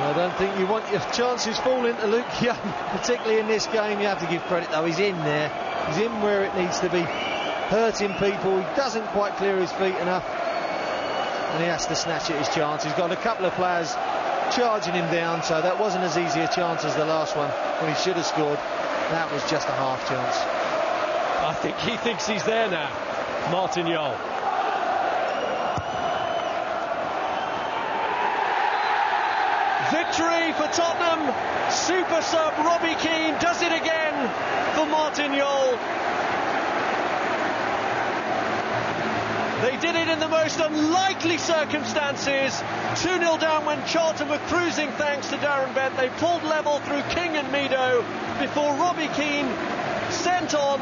I don't think you want your chances falling to Luke Young, particularly in this game. You have to give credit though, he's in there, he's in where it needs to be, hurting people. He doesn't quite clear his feet enough and he has to snatch at his chance. He's got a couple of players charging him down, so that wasn't as easy a chance as the last one when he should have scored. That was just a half chance. I think he thinks he's there now, Martin Jol. Victory for Tottenham. Super sub Robbie Keane does it again for Martin Jol. They did it in the most unlikely circumstances. 2-0 down when Charlton were cruising thanks to Darren Bent. They pulled level through King and Mido before Robbie Keane sent on,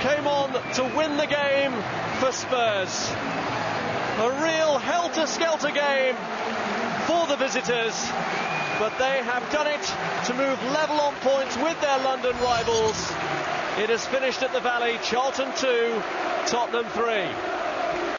came on to win the game for Spurs. A real helter-skelter game for the visitors, but they have done it to move level on points with their London rivals. It has finished at the Valley. Charlton 2, Tottenham 3.